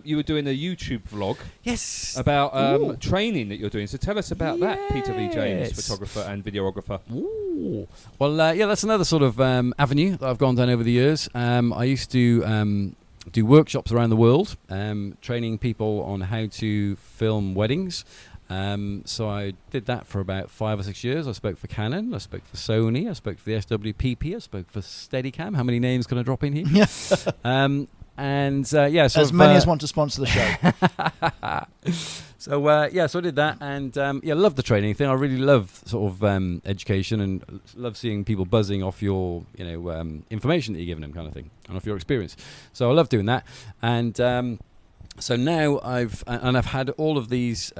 you were doing a YouTube vlog Yes. about training that you're doing. So tell us about that, Peter V. James, Yes. photographer and videographer. Ooh. Well, yeah, that's another sort of avenue that I've gone down over the years. I used to do workshops around the world, training people on how to film weddings. So I did that for about 5 or 6 years. I spoke for Canon, I spoke for Sony, I spoke for the SWPP, I spoke for Steadicam. How many names can I drop in here? Yeah, sort As of, many as want to sponsor the show. So I did that, and love the training thing. I really love sort of education, and love seeing people buzzing off your information that you're giving them, kind of thing, and off your experience. So I love doing that, and so now I've had all of these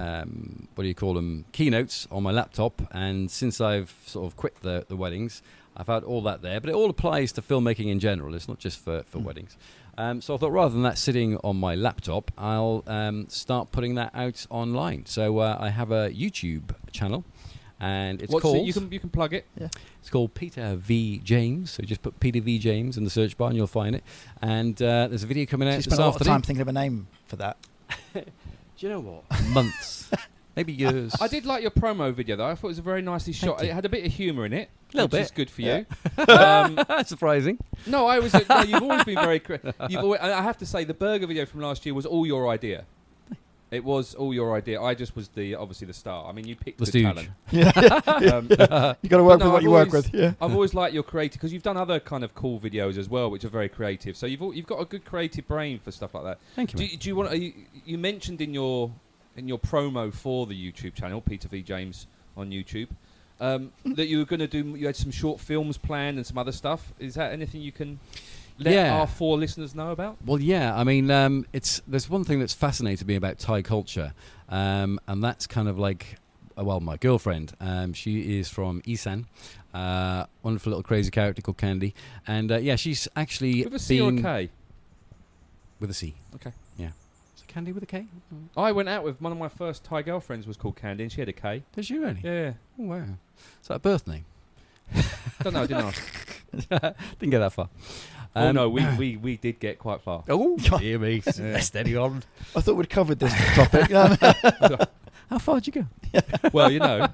keynotes on my laptop, and since I've sort of quit the weddings, I've had all that there. But it all applies to filmmaking in general. It's not just for weddings. So I thought rather than that sitting on my laptop, I'll start putting that out online. So I have a YouTube channel, and it's called... You can plug it. Yeah. It's called Peter V. James. So just put Peter V. James in the search bar and you'll find it. And there's a video coming out You this spent a lot of afternoon. time thinking of a name for that. Do you know what? Months. Maybe years. I did like your promo video, though. I thought it was a very nicely shot. Thank you. It had a bit of humour in it, Little which bit. is good for Yeah. you. Surprising. No, you've always been very... I have to say, the burger video from last year was all your idea. It was all your idea. I just was obviously the star. I mean, you picked the stooge. talent. Yeah. You got to work with what you work with. Yeah. I've always liked your creative, because you've done other kind of cool videos as well, which are very creative. So you've got a good creative brain for stuff like that. Thank you. Do mate. you want? You mentioned in your promo for the YouTube channel, Peter V. James on YouTube, that you were going to do. You had some short films planned and some other stuff. Is that anything you can let our 4 listeners know about? Well, yeah. I mean, there's one thing that's fascinated me about Thai culture, and that's kind of like, my girlfriend. She is from Isan, wonderful little crazy character called Candy, and she's actually With a C or a K? With a C. Okay. Yeah. Is it Candy with a K? I went out with one of my first Thai girlfriends was called Candy, and she had a K. Did you really? Yeah. Oh wow. Is that a birth name? Don't know. I didn't ask. Didn't get that far. Oh no, we did get quite far. Oh, dear me. Steady on. I thought we'd covered this topic. How far did you go? Well,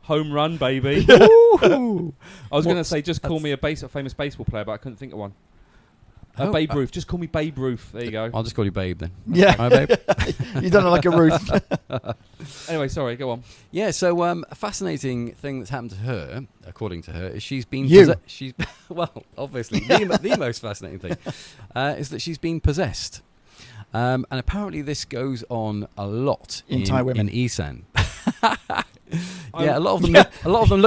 home run, baby. Ooh. I was going to say, just call me a famous baseball player, but I couldn't think of one. Babe Ruth. Just call me Babe Ruth. There you go. I'll just call you Babe then. Yeah. Hi, Babe. You don't know like a Ruth. Anyway, sorry, go on. Yeah, so a fascinating thing that's happened to her, according to her, is she's been... You. She's well, obviously, the most fascinating thing is that she's been possessed. And apparently this goes on a lot In Thai women. in Isan. Yeah, a lot of them look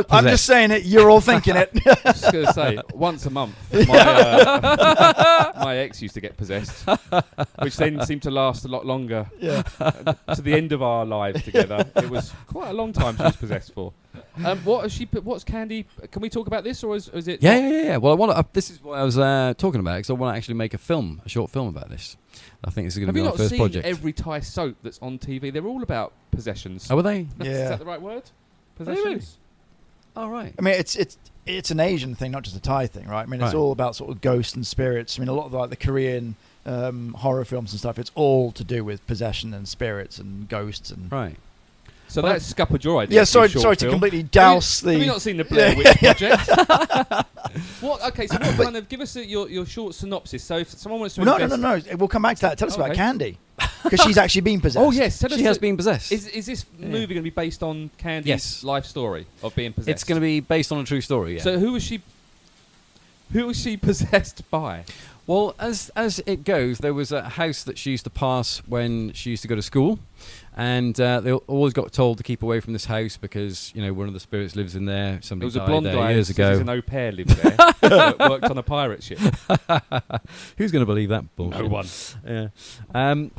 possessed. I'm just saying it. You're all thinking it. I was just going to say, once a month, my ex used to get possessed, which then seemed to last a lot longer. Yeah. To the end of our lives together. It was quite a long time she was possessed for. What's Candy? Can we talk about this, or is it? Yeah. Well, I want. This is what I was talking about, because I want to actually make a short film about this. I think this is going to be our first project. Have you not seen every Thai soap that's on TV? They're all about possessions. Oh, were they? Yeah. Is that the right word? Possessions. All right. I mean, it's an Asian thing, not just a Thai thing, right? I mean, it's Right. all about sort of ghosts and spirits. I mean, a lot of like the Korean horror films and stuff, it's all to do with possession and spirits and ghosts and. Right. So Well, that's scuppered your idea. Yeah, sorry for a short to film. completely douse Have you the. not seen the Blair Witch Project? Okay, so what kind of... Give us your short synopsis. So if someone wants to No. invest... We'll come back to that. Tell us about Okay. Candy, because she's actually been possessed. Oh, yes. Tell us She has been possessed. Is this movie going to be based on Candy's Yes. life story of being possessed? It's going to be based on a true story. Yeah. So who was she possessed by? Well, as it goes, there was a house that she used to pass when she used to go to school, and they always got told to keep away from this house because one of the spirits lives in there. There Somebody was a died blonde there guy years ago. He's an Aupair lived there that worked on a pirate ship. Who's going to believe that bullshit? No one. And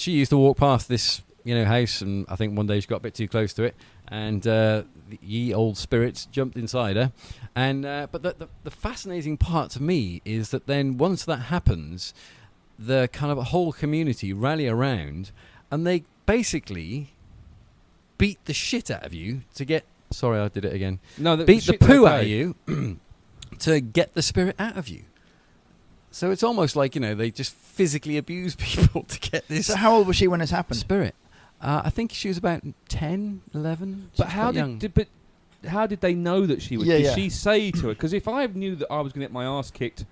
she used to walk past this house, and I think one day she got a bit too close to it, and the ye old spirits jumped inside her. And but the fascinating part to me is that then once that happens, the kind of a whole community rally around, and they basically beat the shit out of you to get. Sorry, I did it again. No, beat the poo out of you to get the spirit out of you. So it's almost like they just physically abuse people to get this. So how old was she when this happened? Spirit. I think she was about 10, 11. But how did they know that she was? Yeah, did she say to her? Because if I knew that I was going to get my ass kicked,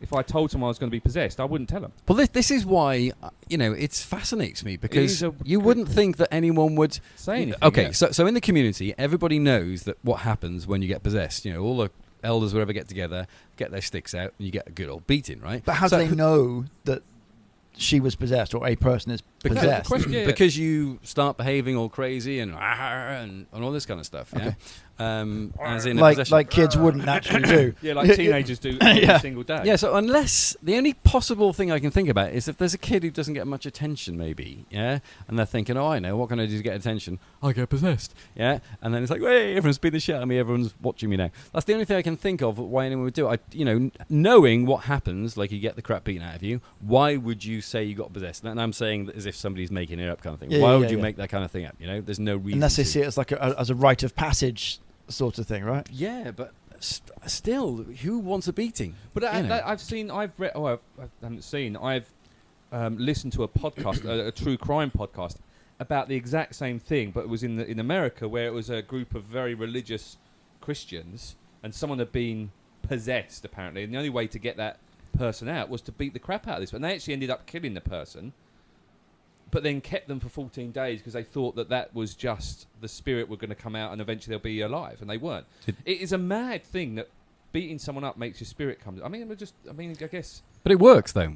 if I told someone I was going to be possessed, I wouldn't tell them. Well, this is why it fascinates me, because you wouldn't think that anyone would say anything. Okay, yeah. so in the community, everybody knows that what happens when you get possessed. All the elders would ever get together, get their sticks out, and you get a good old beating, right? But how do they know that she was possessed or a person is possessed? Because you start behaving all crazy and all this kind of stuff. Yeah? Okay. As in like kids wouldn't naturally do. Yeah, like teenagers do every single day. Yeah, so unless the only possible thing I can think about is if there's a kid who doesn't get much attention, maybe, yeah, and they're thinking, I know, what can I do to get attention? I get possessed, yeah, and then it's like, hey, everyone's beating the shit out of me, everyone's watching me now. That's the only thing I can think of why anyone would do it. Knowing what happens, like you get the crap beaten out of you, why would you say you got possessed? And I'm saying that as if somebody's making it up kind of thing. Why would you make that kind of thing up? There's no reason. Unless they see it as like as a rite of passage sort of thing, right? Yeah, but still, who wants a beating? But I've listened to a podcast, a true crime podcast, about the exact same thing, but it was in America, where it was a group of very religious Christians, and someone had been possessed apparently, and the only way to get that person out was to beat the crap out of this. And they actually ended up killing the person, but then kept them for 14 days because they thought that was just the spirit were going to come out and eventually they'll be alive, and they weren't. It is a mad thing that beating someone up makes your spirit come. I guess. But it works though.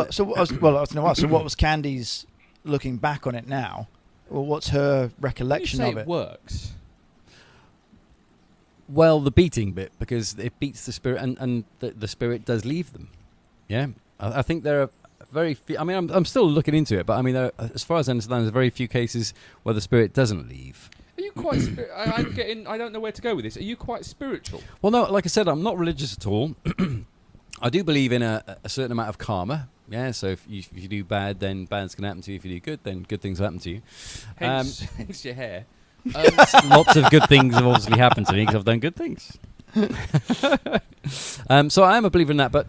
So what was Candy's looking back on it now? Well, what's her recollection you say of it? It works. Well, the beating bit, because it beats the spirit, and the spirit does leave them. Yeah, I think there are very few. I mean, I'm still looking into it, but there, as far as I understand, there's very few cases where the spirit doesn't leave. Are you quite? I don't know where to go with this. Are you quite spiritual? Well, no. Like I said, I'm not religious at all. I do believe in a certain amount of karma. Yeah, so if you do bad, then bad's going to happen to you. If you do good, then good things will happen to you. Hence your hair. Lots of good things have obviously happened to me because I've done good things. So I am a believer in that, but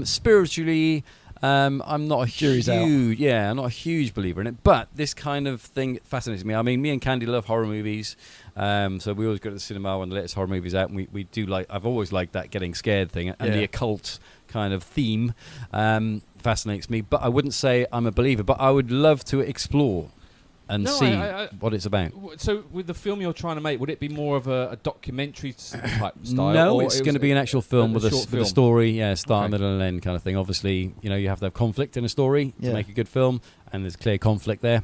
spiritually, I'm not a huge believer in it. But this kind of thing fascinates me. I mean, me and Candy love horror movies, so we always go to the cinema when the latest horror movie's out, and we do like. I've always liked that getting scared thing, and the occult kind of theme fascinates me. But I wouldn't say I'm a believer. But I would love to explore and see what it's about. So with the film you're trying to make, would it be more of a documentary type style? No, it's going to be an actual film with a story, start, middle and end kind of thing. Obviously, you have to have conflict in a story to make a good film, and there's clear conflict there.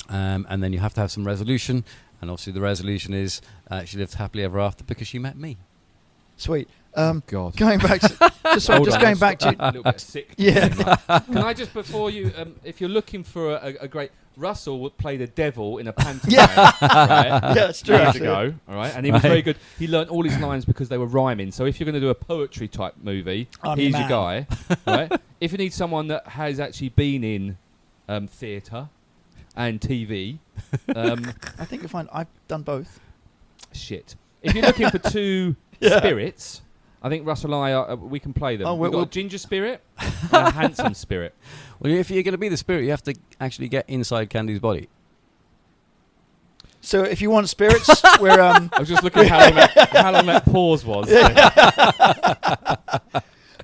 And then you have to have some resolution, and obviously the resolution is she lived happily ever after because she met me. Sweet. God. Going back to going back to a little bit sick. Yeah. Can I just, before you, if you're looking for a great, Russell played a devil in a pantomime, right? Yeah, it's true. Years ago, all right, and he was very good. He learned all his lines because they were rhyming. So if you're going to do a poetry type movie, he's your guy, right? If you need someone that has actually been in theatre and TV, I think you'll find I've done both. Shit. If you're looking for two spirits, I think Russell and I, we can play them. We've got a ginger spirit and a handsome spirit. Well, if you're going to be the spirit, you have to actually get inside Candy's body. So if you want spirits, we're... I was just looking at how long that pause was.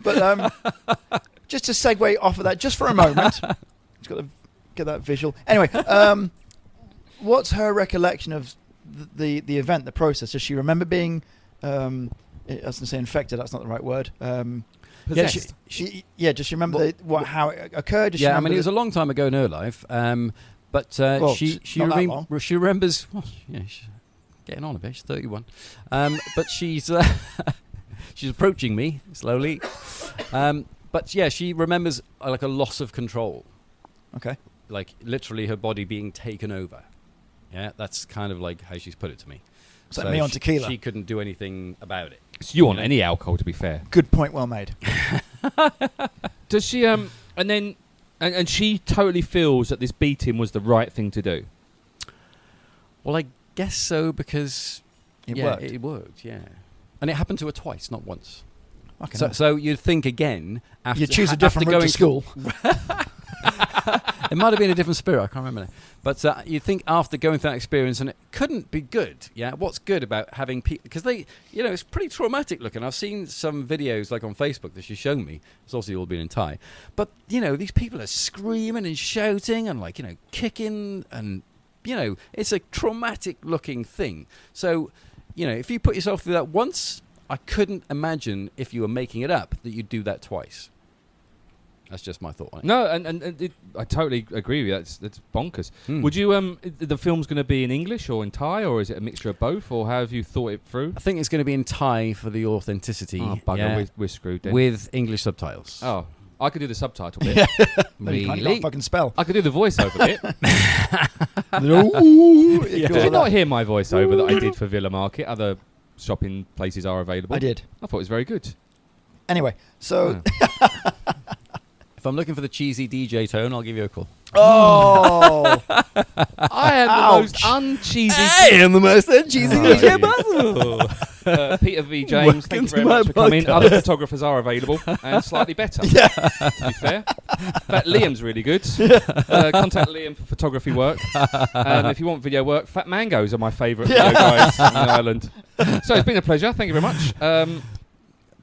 But just to segue off of that, just for a moment, just got to get that visual. Anyway, what's her recollection of the event, the process? Does she remember being... I was going to say infected, that's not the right word. possessed. Just remember how it occurred. Just Yeah, I remember mean, it was a long time ago in her life, but she not that long. she remembers. Well, yeah, she's getting on a bit. She's 31, but she's she's approaching me slowly. But yeah, she remembers like a loss of control. Okay. Like literally her body being taken over. Yeah, that's kind of like how she's put it to me. So me on tequila. She couldn't do anything about it. So you want any alcohol, to be fair. Good point, well made. Does she and then and she totally feels that this beating was the right thing to do? Well, I guess so, because It worked, yeah. And it happened to her twice, not once. Okay. So you'd think again after you choose a different route to school. It might have been a different spirit. I can't remember now. But you'd think after going through that experience, and it couldn't be good. Yeah, what's good about having people? Because it's pretty traumatic looking. I've seen some videos like on Facebook that she's shown me. It's obviously all been in Thai. But these people are screaming and shouting and kicking, and it's a traumatic looking thing. So if you put yourself through that once, I couldn't imagine if you were making it up that you'd do that twice. That's just my thought on it. No, and I totally agree with you. That's bonkers. Would you the film's going to be in English or in Thai, or is it a mixture of both, or how have you thought it through? I think it's going to be in Thai for the authenticity. Oh, bugger, yeah, we're screwed then. with English subtitles. Oh, I could do the subtitle bit. You can't fucking spell. I could do the voiceover bit. Did Did you not hear my voiceover that I did for Villa Market? Other shopping places are available. I did. I thought it was very good. Anyway, so If I'm looking for the cheesy DJ tone, I'll give you a call. oh, I am the most uncheesy. I am the most uncheesy DJ possible. Peter V. James, thank you very much for coming. Other photographers are available and slightly better. To be fair. In fact, Liam's really good. Contact Liam for photography work. If you want video work, Fat Mangoes are my favourite video guys in Ireland. So it's been a pleasure. Thank you very much.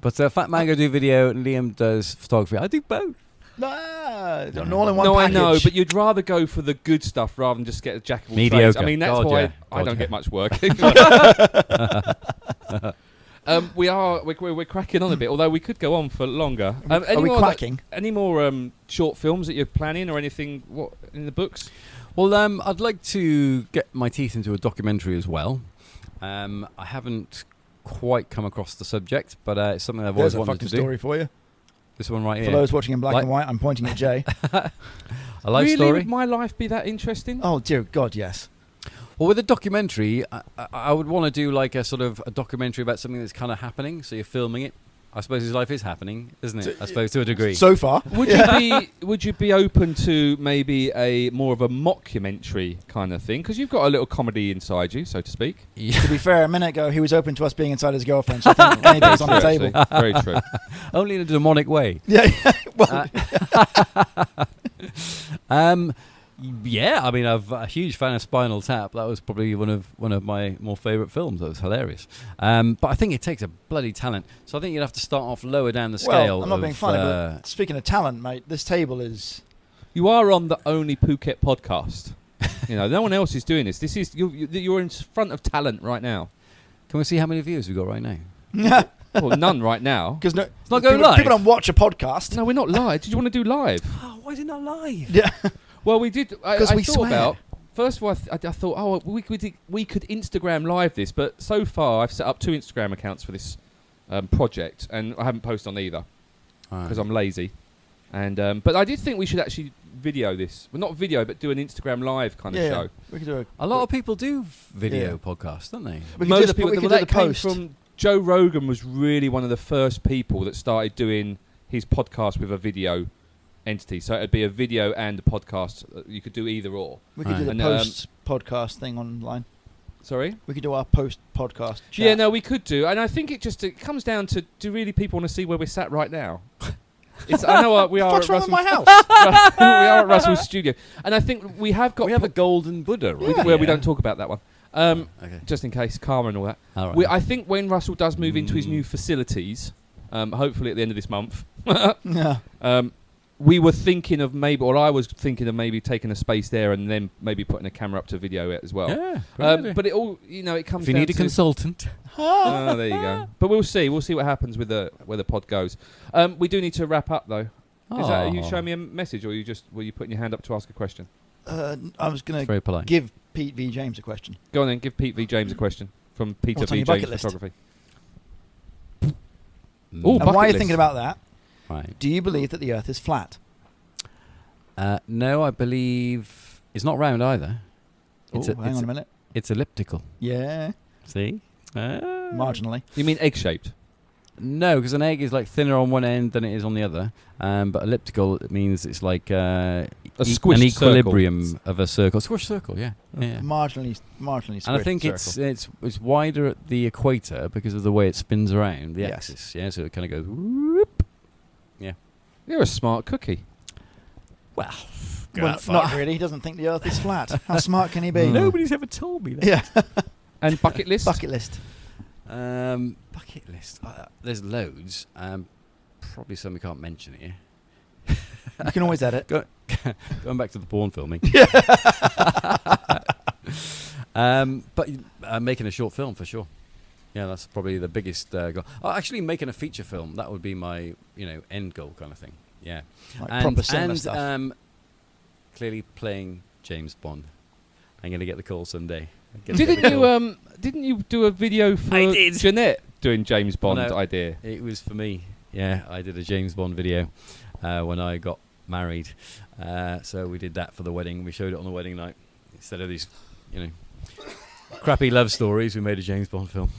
But Fat Mango do video and Liam does photography. I do both. no, all in one No, package. I know, but you'd rather go for the good stuff rather than just get a jack of all Mediocre. trades. I mean, that's God, why yeah. I don't God, get much work. We're cracking on a bit, although we could go on for longer. Are we quacking? Any more short films that you're planning, or anything in the books? Well, I'd like to get my teeth into a documentary as well. I haven't quite come across the subject, but it's something I've There's always a wanted fucking to do. story for you. This one right For here. those watching in black and white, I'm pointing at Jay. A life Really? story. Would my life be that interesting? Oh dear God, yes. Well, with a documentary, I would want to do like a sort of a documentary about something that's kind of happening. So you're filming it. I suppose his life is happening, isn't it? I suppose to a degree. So far, Would you be open to maybe a more of a mockumentary kind of thing? Because you've got a little comedy inside you, so to speak. to be fair, a minute ago he was open to us being inside his girlfriend. So I think anything's on the table. Actually. Very true. Only in a demonic way. Yeah. Well, Yeah, I mean, I'm a huge fan of Spinal Tap. That was probably one of my more favourite films. That was hilarious. But I think it takes a bloody talent. So I think you'd have to start off lower down the scale. well, I'm not being funny, but speaking of talent, mate, this table is. You are on the only Phuket podcast. No one else is doing this. This is you're in front of talent right now. Can we see how many views we've got right now? Well, none right now. Because It's not going live. People don't watch a podcast. No, we're not live. Did you want to do live? Oh, why is it not live? Yeah. Well, we did. I 'Cause we thought swear. about. First of all, I thought, we could Instagram live this, but so far I've set up 2 Instagram accounts for this project, and I haven't posted on either because I'm lazy. And but I did think we should actually video this. Well, not video, but do an Instagram live kind of show. We could do A lot of people do video podcasts, don't they? We could Most do the, people. we could Well, do that the came post. from Joe Rogan. Was really one of the first people that started doing his podcast with a video entity. So it'd be a video and a podcast. You could do either or. We could do the And, post podcast thing online. Sorry. We could do our post podcast. Yeah, no, we could do, and I think it comes down to: do really people want to see where we're sat right now? I know we are What's at wrong with Russell's. my house? We are at Russell's studio, and I think we have got We have a golden Buddha, right? where we don't talk about that one, Okay. just in case karma and all that. All right. I think when Russell does move into his new facilities, hopefully at the end of this month, Yeah. we were thinking of maybe, or I was thinking of maybe taking a space there and then maybe putting a camera up to video it as well. Yeah, great idea. But it all, it comes If you down need a to... consultant. Oh, there you go. But we'll see. We'll see what happens with where the pod goes. We do need to wrap up, though. Are you showing me a message, or were you putting your hand up to ask a question? I was going Very to polite. give Pete V. James a question. Go on then, give Pete V. James a question from Peter What's on V. your James bucket list? Photography. Mm. Ooh, And bucket while you're list. thinking about that, Right. do you believe that the Earth is flat? No, I believe it's not round either. Hang on a minute. It's elliptical. Yeah, See? marginally. You mean egg-shaped? No, because an egg is like thinner on one end than it is on the other. But elliptical, it means it's like A an squished equilibrium of a circle. Squish circle, yeah. Yeah. Marginally And I think circle. it's wider at the equator because of the way it spins around the Yes. axis. Yeah, so it kind of goes whoop. Yeah. You're a smart cookie. Well, Well, not really. He doesn't think the Earth is flat. How smart can he be? Nobody's ever told me that. Yeah. And bucket list? Bucket list. Bucket list. There's loads. Probably some we can't mention here. You can always edit. Going back to the porn filming. But making a short film for sure. Yeah, that's probably the biggest goal. Actually, making a feature film, that would be my end goal kind of thing. Yeah. Like proper cinema stuff. Clearly playing James Bond. I'm going to get the call someday. Didn't you do a video for I did. Jeanette doing James Bond No. idea? It was for me. Yeah, I did a James Bond video when I got married. So we did that for the wedding. We showed it on the wedding night. Instead of these, crappy love stories, we made a James Bond film.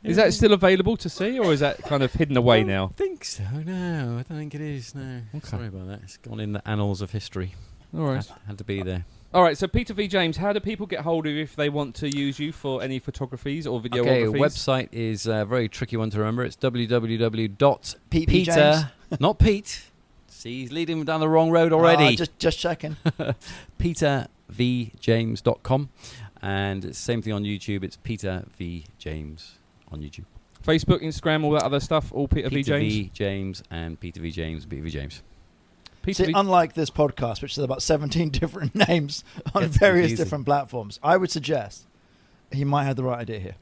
Is that still available to see, or is that kind of hidden away now? I think so. No, I don't think it is. No. Okay. Sorry about that. It's gone in the annals of history. All right. Had to be there. All right, so Peter V. James, how do people get hold of you if they want to use you for any photographies or videographies? Okay, website is a very tricky one to remember. It's Pete James. not Pete. See, he's leading down the wrong road already. Just checking. PeterVJames.com. And it's the same thing on YouTube. It's Peter V. James on YouTube. Facebook, Instagram, all that other stuff, all Peter V. James? V. James and Peter V. James and Peter V. James. Peter See, V. unlike this podcast, which has about 17 different names on It's various confusing. different platforms, I would suggest he might have the right idea here.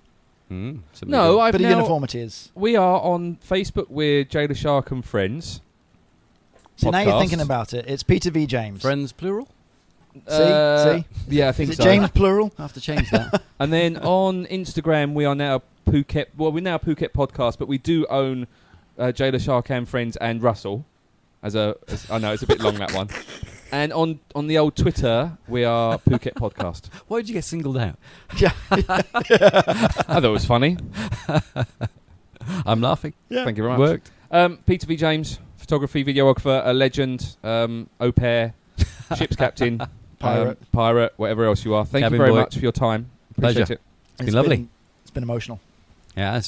No, I've Bit of now... uniformity is... We are on Facebook with Jayleshark and Friends. So now you're podcast. thinking about it. It's Peter V. James. Friends plural? See? Yeah, I think Is it so. James plural? I have to change that. And then on Instagram, we are now Phuket. Well, we're now Phuket Podcast, but we do own Jayleshark and Friends and Russell. I know it's a bit long, that one. And on the old Twitter, we are Phuket Podcast. Why did you get singled out? I thought it was funny. I'm laughing. Yeah. Thank you very much. Worked. Peter V. James, photography, videographer, a legend, Aupair, ship's captain, pirate, whatever else you are. Thank Cabin you very boy. much for your time. Appreciate Pleasure. it. It's been lovely. It's been emotional. Yeah,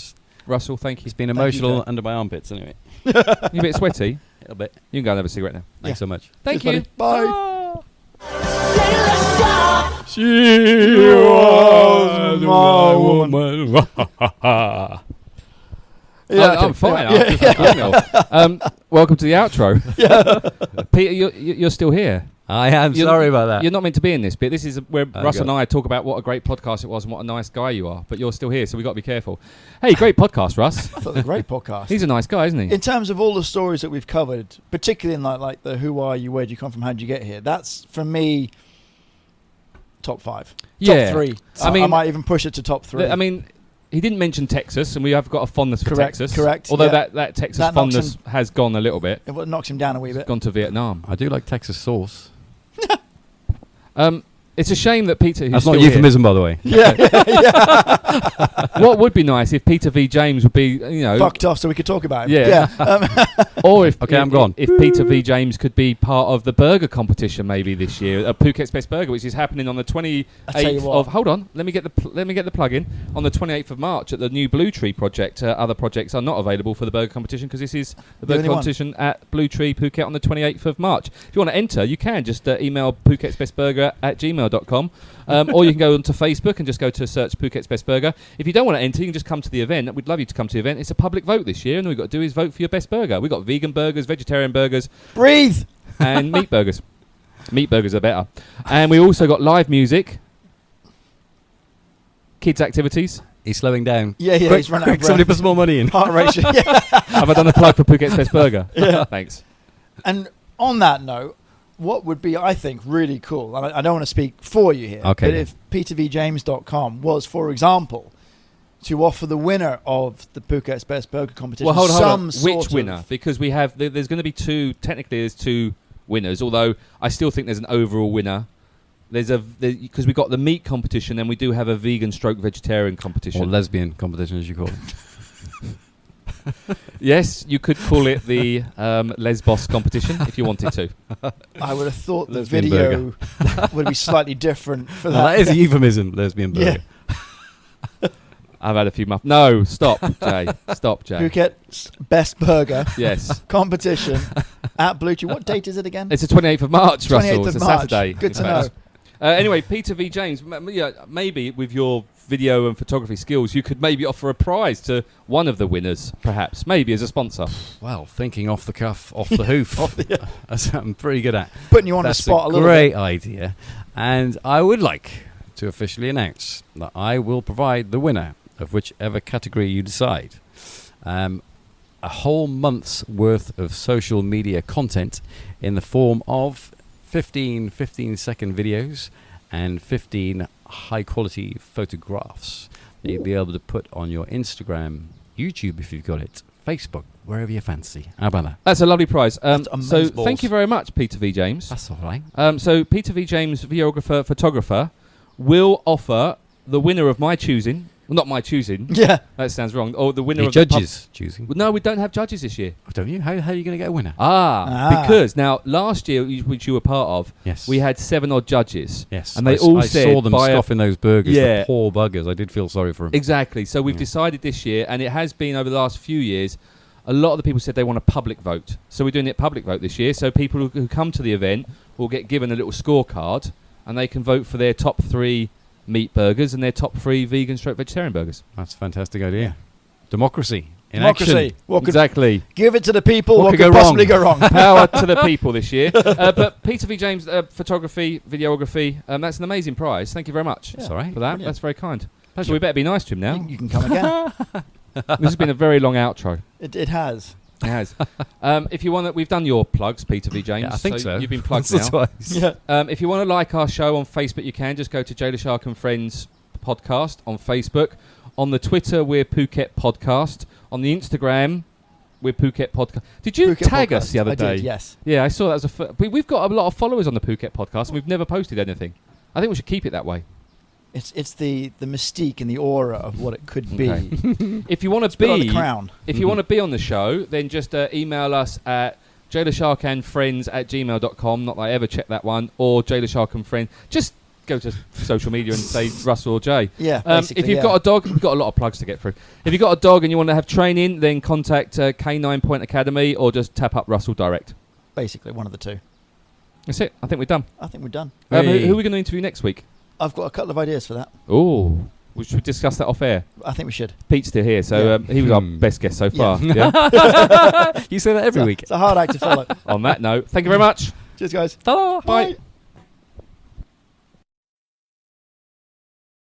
Russell, thank you. it's been Thank you, emotional Jack. under my armpits anyway. You a bit sweaty? A little bit. You can go and have a cigarette now. Thanks so much. Thank Cheers, you. buddy. Bye. She was my woman. I'm fine. Welcome to the outro. Peter, you're still here. I am sorry about that. You're not meant to be in this bit. This is where Russ God. and I talk about what a great podcast it was and what a nice guy you are. But you're still here, so we've got to be careful. Hey, great podcast, Russ. I thought it was a great podcast. He's a nice guy, isn't he? In terms of all the stories that we've covered, particularly in like the who are you, where do you come from, how did you get here? That's, for me, top 5. Yeah. Top 3. I mean- I might even push it to top 3. I mean, he didn't mention Texas, and we have got a fondness for Correct, Texas. correct, Although yeah. that Texas That knocks fondness has gone a little bit. It knocks him down a wee bit. Gone to Vietnam. I do like Texas sauce. It's a shame that Peter, who's That's still not here- euphemism, by the way. What would be nice if Peter V. James would be, Fucked off so we could talk about him. Yeah. Yeah. or if Okay, I'm gone. If Peter V. James could be part of the burger competition maybe this year, Phuket's Best Burger, which is happening on the I tell you 28th what. of. Hold on, let me get the plug in on the 28th of March at the new Blue Tree project. Other projects are not available for the burger competition because this is the burger only one. competition at Blue Tree Phuket on the 28th of March. If you want to enter, you can just email Phuket's Best Burger at gmail.com gmail.com. Or you can go onto Facebook and just go to search Phuket's Best Burger. If you don't want to enter, you can just come to the event. We'd love you to come to the event. It's a public vote this year, and all you've got to do is vote for your best burger. We've got vegan burgers, vegetarian burgers, Breathe. and meat burgers. Meat burgers are better. And we also got live music, kids' activities. He's slowing down. Yeah, Quick, he's running out of somebody breath. put some more money in. Heart rate. Yeah. Have I done a plug for Phuket's Best Burger? Yeah. Thanks. And on that note, what would be, I think, really cool, and I don't want to speak for you here, Okay. but if petervjames.com was, for example, to offer the winner of the Phuket's Best Burger competition Well, hold on. some Which winner? Because we have, there's going to be there's two winners, although I still think there's an overall winner. Because we've got the meat competition, and we do have a vegan stroke vegetarian competition. Or lesbian competition, as you call it. Yes, you could call it the Lesbos competition if you wanted to. I would have thought the Lesbian video would be slightly different for Well, that. that is a euphemism, lesbian burger. I've had a few muffins. No, stop, Jay. Stop, Jay. Phuket's Best Burger Yes. competition at Blue Chew. What date is it again? It's the 28th of March, 28th Russell. of It's a March. Saturday. Good in to fact. know. Anyway, Peter V. James, maybe with your video and photography skills, you could maybe offer a prize to one of the winners, perhaps, maybe as a sponsor. Well, thinking off the cuff, off the hoof. That's something I'm pretty good at. Putting you on the That's spot a a little great bit. idea. And I would like to officially announce that I will provide the winner of whichever category you decide. A whole month's worth of social media content in the form of 15 15-second videos and 15 high-quality photographs that you'll be able to put on your Instagram, YouTube if you've got it, Facebook, wherever you fancy. How about that? That's a lovely prize. That's So amazeballs. thank you very much, Peter V. James. That's all right. So Peter V. James, videographer, photographer, will offer the winner of my choosing. Well, not my choosing. Yeah. That sounds wrong. Or the winner Your of the judges choosing. No, we don't have judges this year. Oh, don't you? How are you going to get a winner? Because now last year, which you were part of, Yes. we had 7 odd judges. Yes. And they all I said saw them by a- scoffing those burgers. Yeah. The poor buggers. I did feel sorry for them. Exactly. So we've Yeah. decided this year, and it has been over the last few years, a lot of the people said they want a public vote. So we're doing it public vote this year. So people who come to the event will get given a little scorecard, and they can vote for their top 3 meat burgers and their top 3 vegan stroke vegetarian burgers. That's a fantastic idea. Democracy in Democracy. action. What could Exactly. give it to the people? What What could could go possibly wrong? go wrong? Power to the people this year. But Peter V. James, photography, videography, that's an amazing prize. Thank you very much That's all right. for that. Brilliant. That's very kind. Pleasure. So we better be nice to him now. You can come again. This has been a very long outro. It has. It has. If you want to, we've done your plugs, Peter V. James. Yeah, I think so. You've been plugged Once now. or twice. Yeah. If you want to like our show on Facebook, you can just go to Jayleshark and Friends podcast on Facebook. On the Twitter, we're Phuket Podcast. On the Instagram, we're Phuket Podcast. Did you Phuket tag podcast. us the other I day? did, yes. Yeah, I saw that as we've got a lot of followers on the Phuket Podcast, and we've never posted anything. I think we should keep it that way. It's the mystique and the aura of what it could be. Okay. If you want to It's a bit like be, the crown. if you want to be on the show, then just email us at jaylesharkandfriends@gmail.com. Not that I ever check that one, or Jayleshark and Friends. Just go to social media and say Russell or Jay. Yeah, basically, if you've got a dog, we've got a lot of plugs to get through. If you've got a dog and you want to have training, then contact K9 Point Academy or just tap up Russell direct. Basically, one of the two. That's it. I think we're done. I think we're done. Who Hey. are we going to interview next week? I've got a couple of ideas for that. Oh, we should discuss that off air. I think we should. Pete's still here, so Yeah. he was our Hmm. best guest so Yeah. far. Yeah. You say that every week. It's a hard act to follow. On that note, thank you very much. Cheers, guys. Ta-da. Bye.